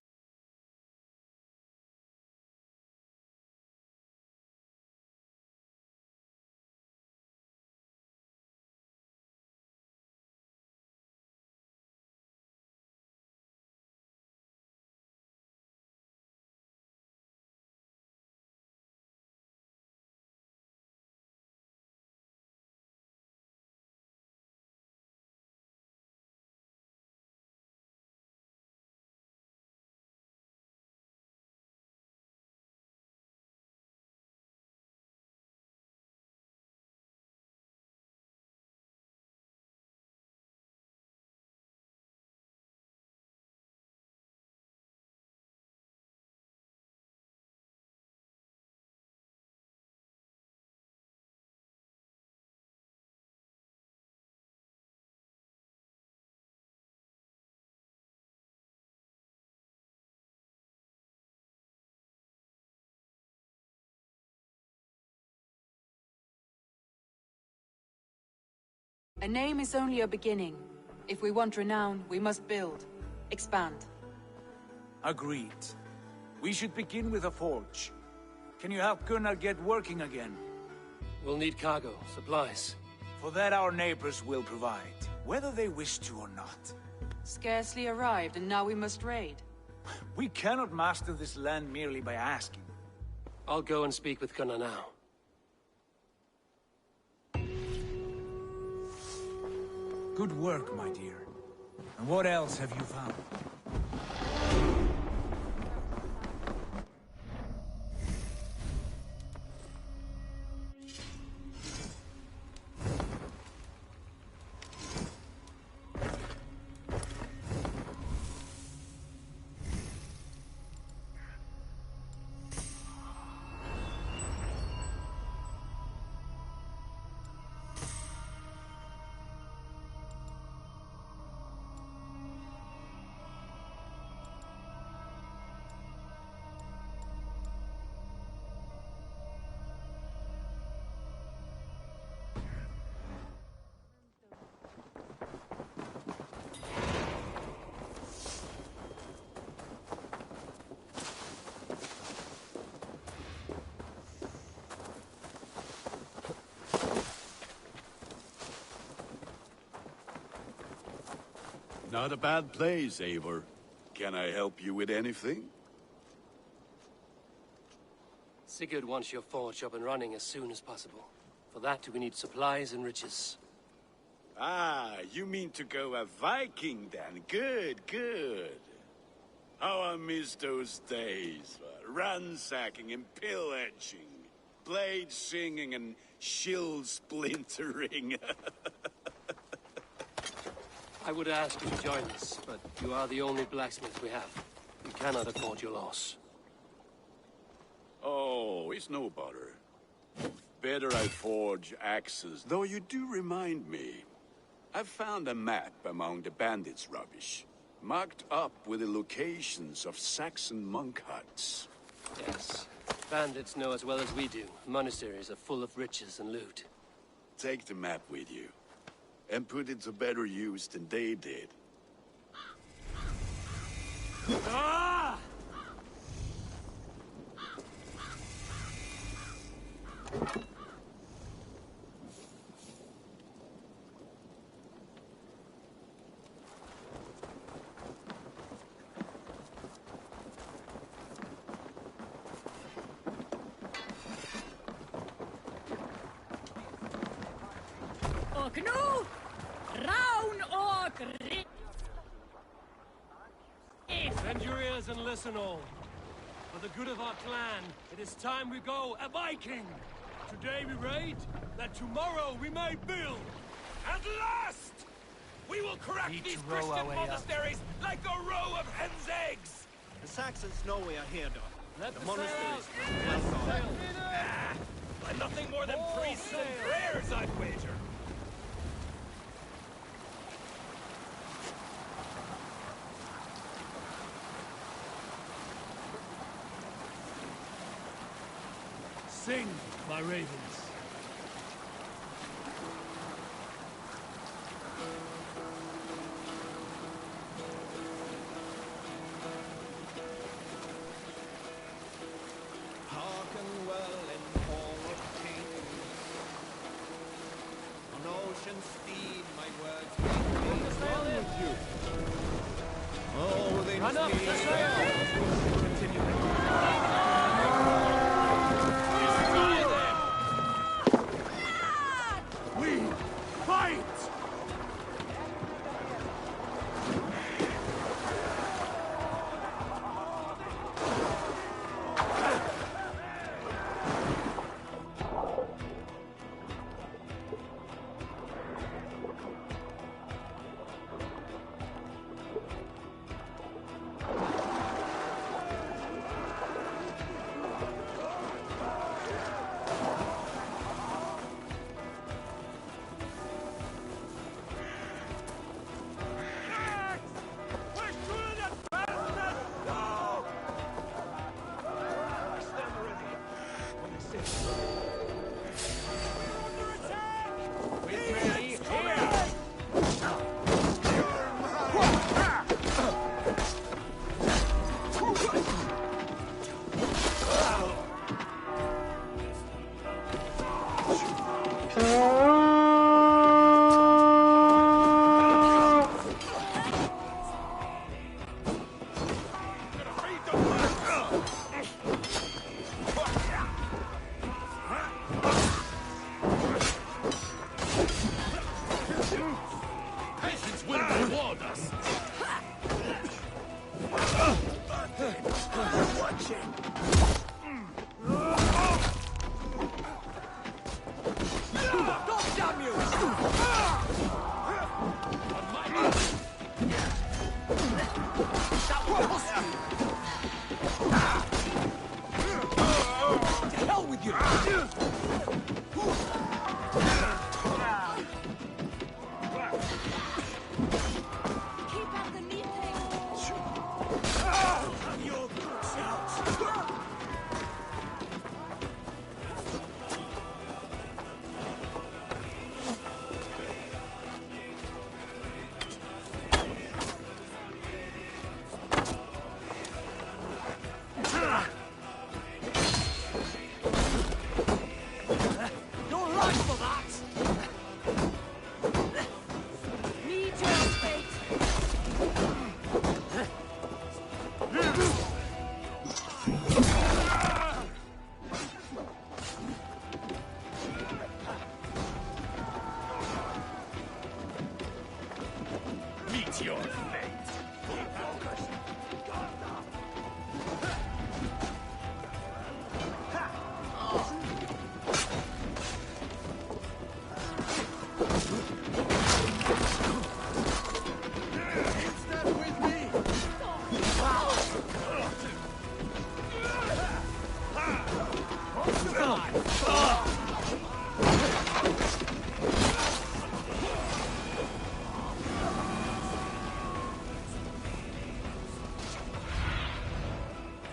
A name is only a beginning. If we want renown, we must build. Expand. Agreed. We should begin with a forge. Can you help Gunnar get working again? We'll need cargo, supplies. For that our neighbors will provide, whether they wish to or not. Scarcely arrived, and now we must raid. We cannot master this land merely by asking. I'll go and speak with Gunnar now. Good work, my dear. And what else have you found? Not a bad place, Eivor. Can I help you with anything? Sigurd wants your forge up and running as soon as possible. For that, we need supplies and riches. Ah, you mean to go a Viking then? Good, good. How I miss those days. Ransacking and pillaging. Blade singing and shield splintering. I would ask you to join us, but you are the only blacksmith we have. We cannot afford your loss. Oh, it's no bother. Better I forge axes, though you do remind me. I found a map among the bandits' rubbish, marked up with the locations of Saxon monk huts. Yes. Bandits know as well as we do. Monasteries are full of riches and loot. Take the map with you, and put it to better use than they did. Ah! Oknu! Round or Bend your ears and listen all. For the good of our clan, it is time we go a Viking! Today we raid, that tomorrow we may build! At last! We will crack these Christian monasteries like a row of hen's eggs! The Saxons know we are here, Doc. Let the the monasteries sails! will well guarded. Ah, but nothing more than priests and prayers, I'd wager! Sing, my ravens. and steam, my words. Well with you. Oh, they run up the sail. Continue. We fight!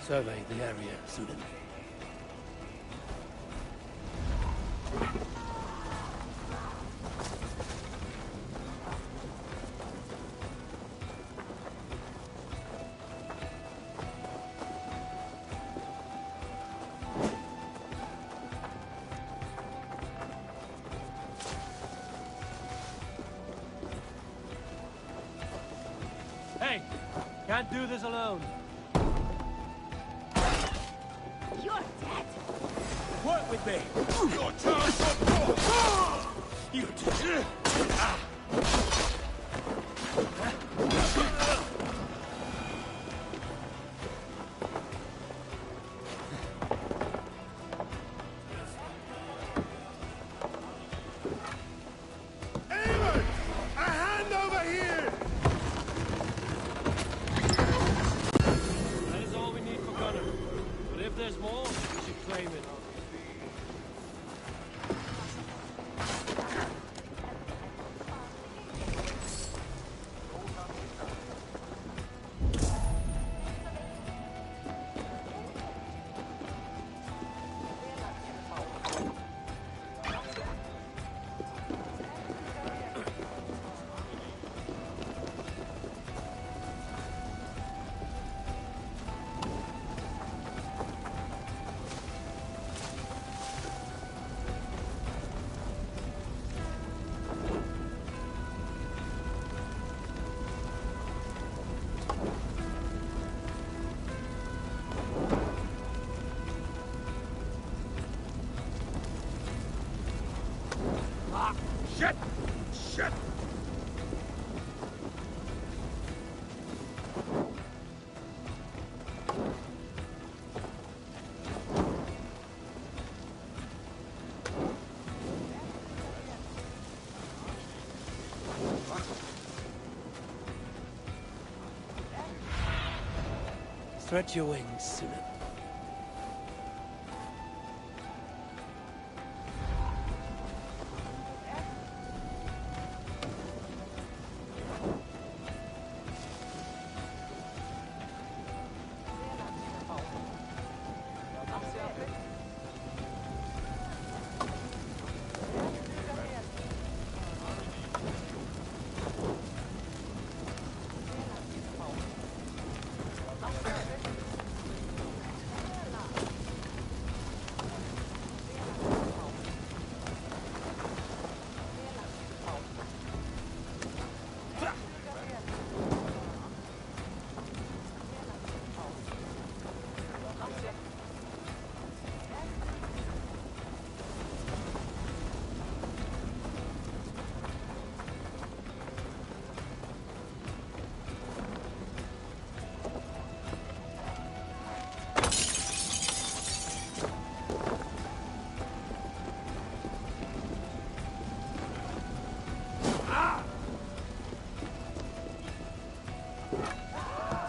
Survey the area, Sudan. Hey! Can't do this alone. You're dead. Work with me! Your turn for you did. ship! Stretch your wings, Sinan.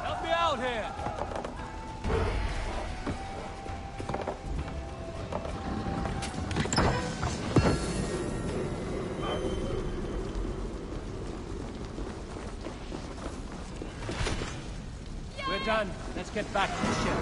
Help me out here! We're done. Let's get back to the ship.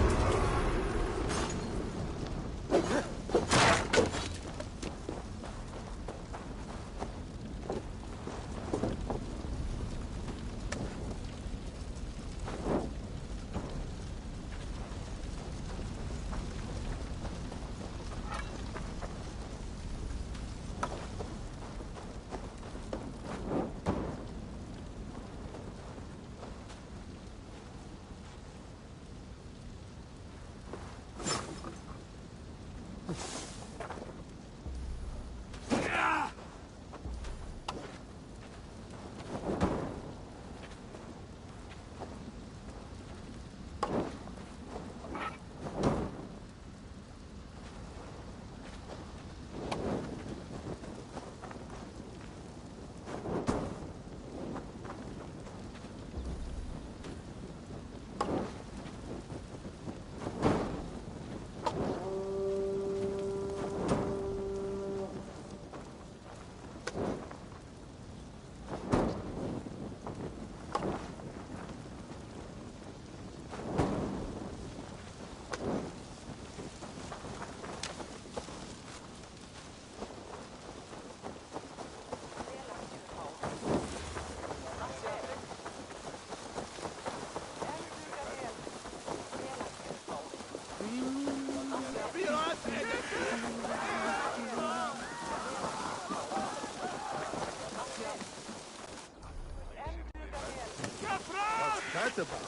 What's that about?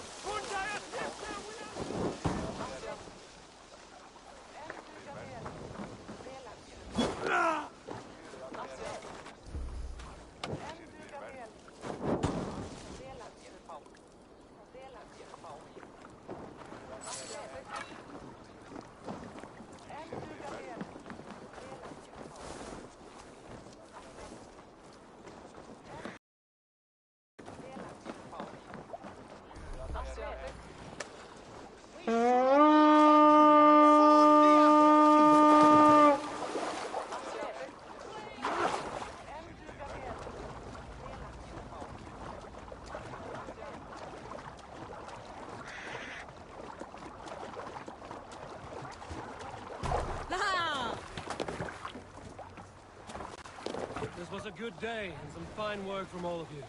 This was a good day, and some fine work from all of you.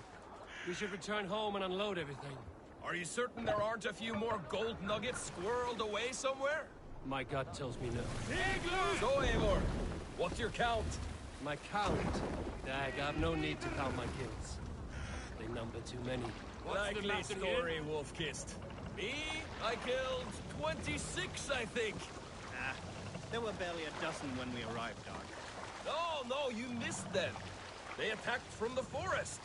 We should return home and unload everything. Are you certain there aren't a few more gold nuggets squirreled away somewhere? My gut tells me no. So, Eivor, what's your count? My count? Dag, I've no need to count my kills. They number too many. Likely story, Wolf-Kissed. Me? I killed 26, I think. There were barely a dozen when we arrived, Dog. No, you missed them. They attacked from the forest.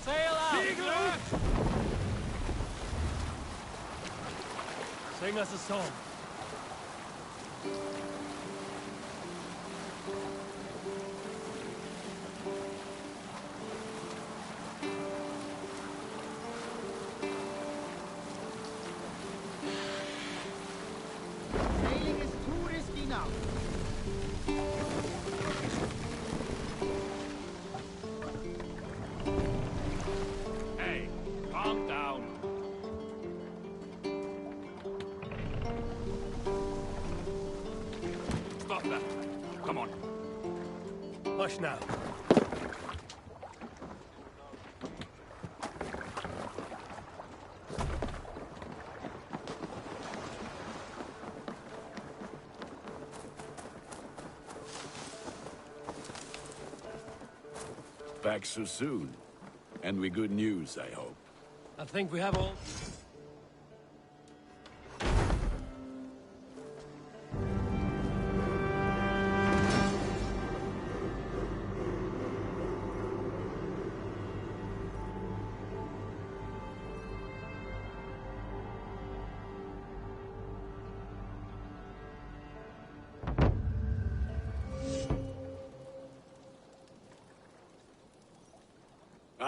Sail out! Sing us a song. Sailing is too risky now. Hey, calm down. Stop that. Come on. Hush now. Back so soon. And with good news, I hope. I think we have all...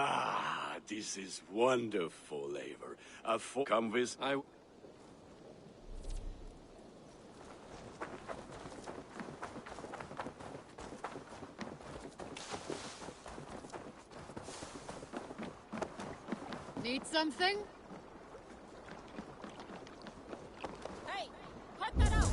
Ah, this is wonderful, Eivor. Come with... Need something? Hey, cut that out!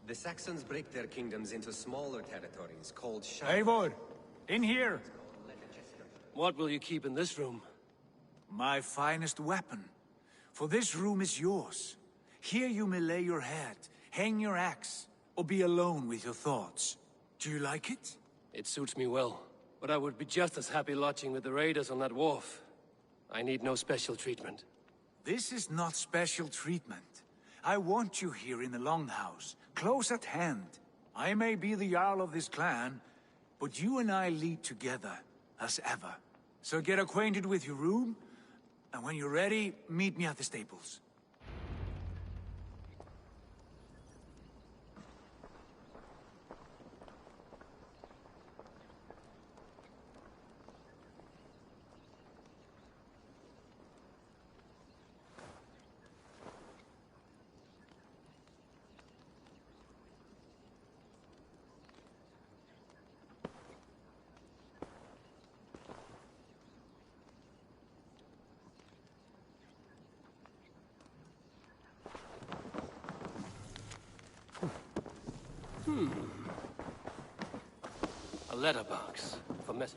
The Saxons break their kingdoms into smaller territories called Eivor, in here! What will you keep in this room? My finest weapon. For this room is yours. Here you may lay your head, hang your axe, or be alone with your thoughts. Do you like it? It suits me well, but I would be just as happy lodging with the raiders on that wharf. I need no special treatment. This is not special treatment. I want you here in the Longhouse, close at hand. I may be the Jarl of this clan, but you and I lead together, as ever. So get acquainted with your room, and when you're ready, meet me at the stables. A letterbox for mess.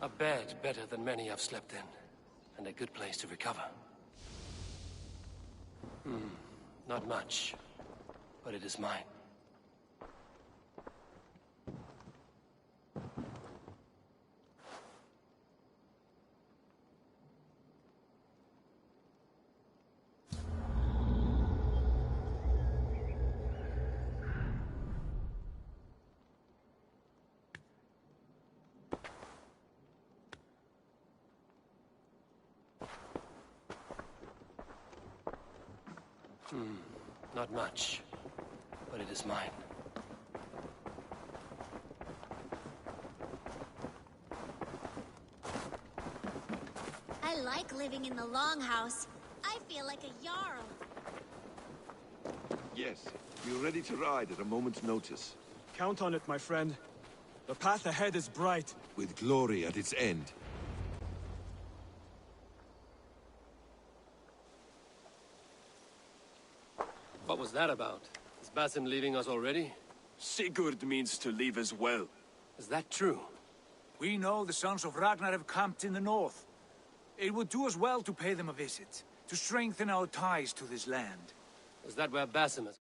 A bed better than many I've slept in, and a good place to recover. Not much, but it is mine. Not much, but it is mine. I like living in the Longhouse. I feel like a Jarl. Yes, we're ready to ride at a moment's notice. Count on it, my friend. The path ahead is bright. With glory at its end. What was that about? Is Basim leaving us already? Sigurd means to leave as well. Is that true? We know the sons of Ragnar have camped in the north. It would do us well to pay them a visit, to strengthen our ties to this land. Is that where Basim is?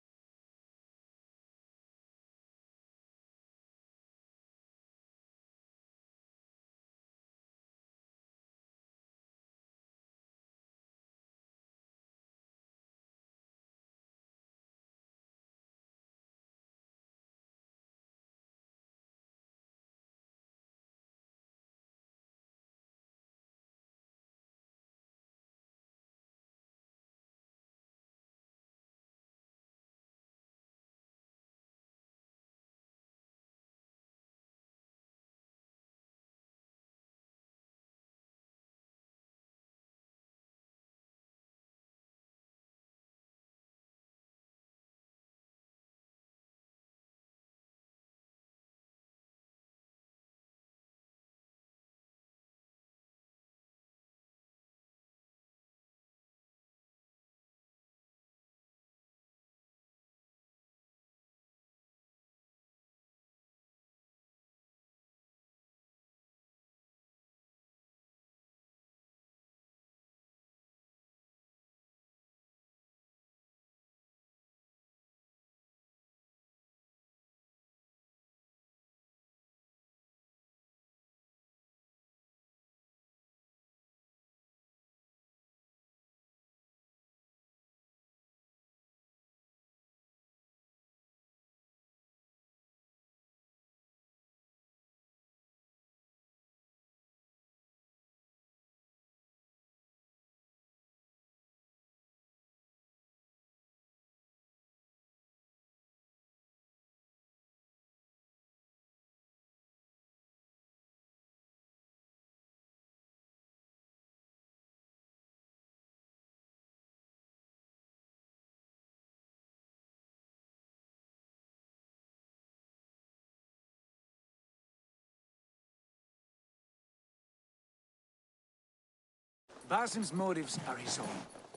Basim's motives are his own.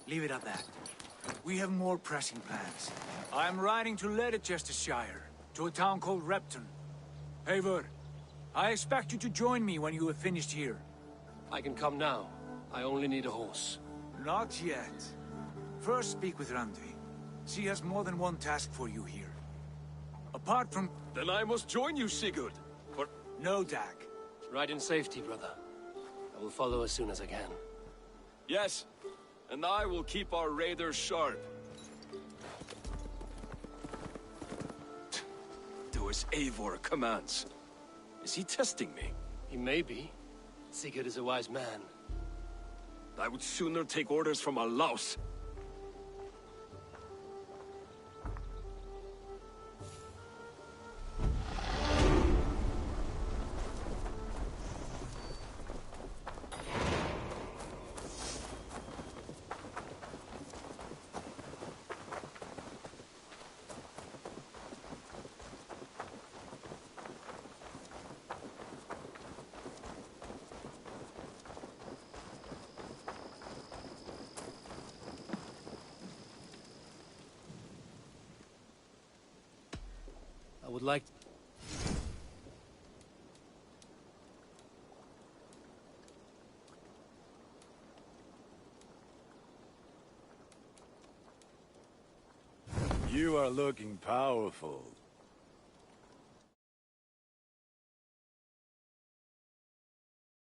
Leave it at that. We have more pressing plans. I'm riding to Leicestershire, to a town called Repton. Eivor, I expect you to join me when you have finished here. I can come now. I only need a horse. Not yet. First speak with Randvi. She has more than one task for you here. Apart from... Then I must join you, Sigurd. For... No, Dag. Ride in safety, brother. I will follow as soon as I can. Yes, and I will keep our raiders sharp. Do as Eivor commands. Is he testing me? He may be. Sigurd is a wise man. I would sooner take orders from a louse. I would like... You are looking powerful.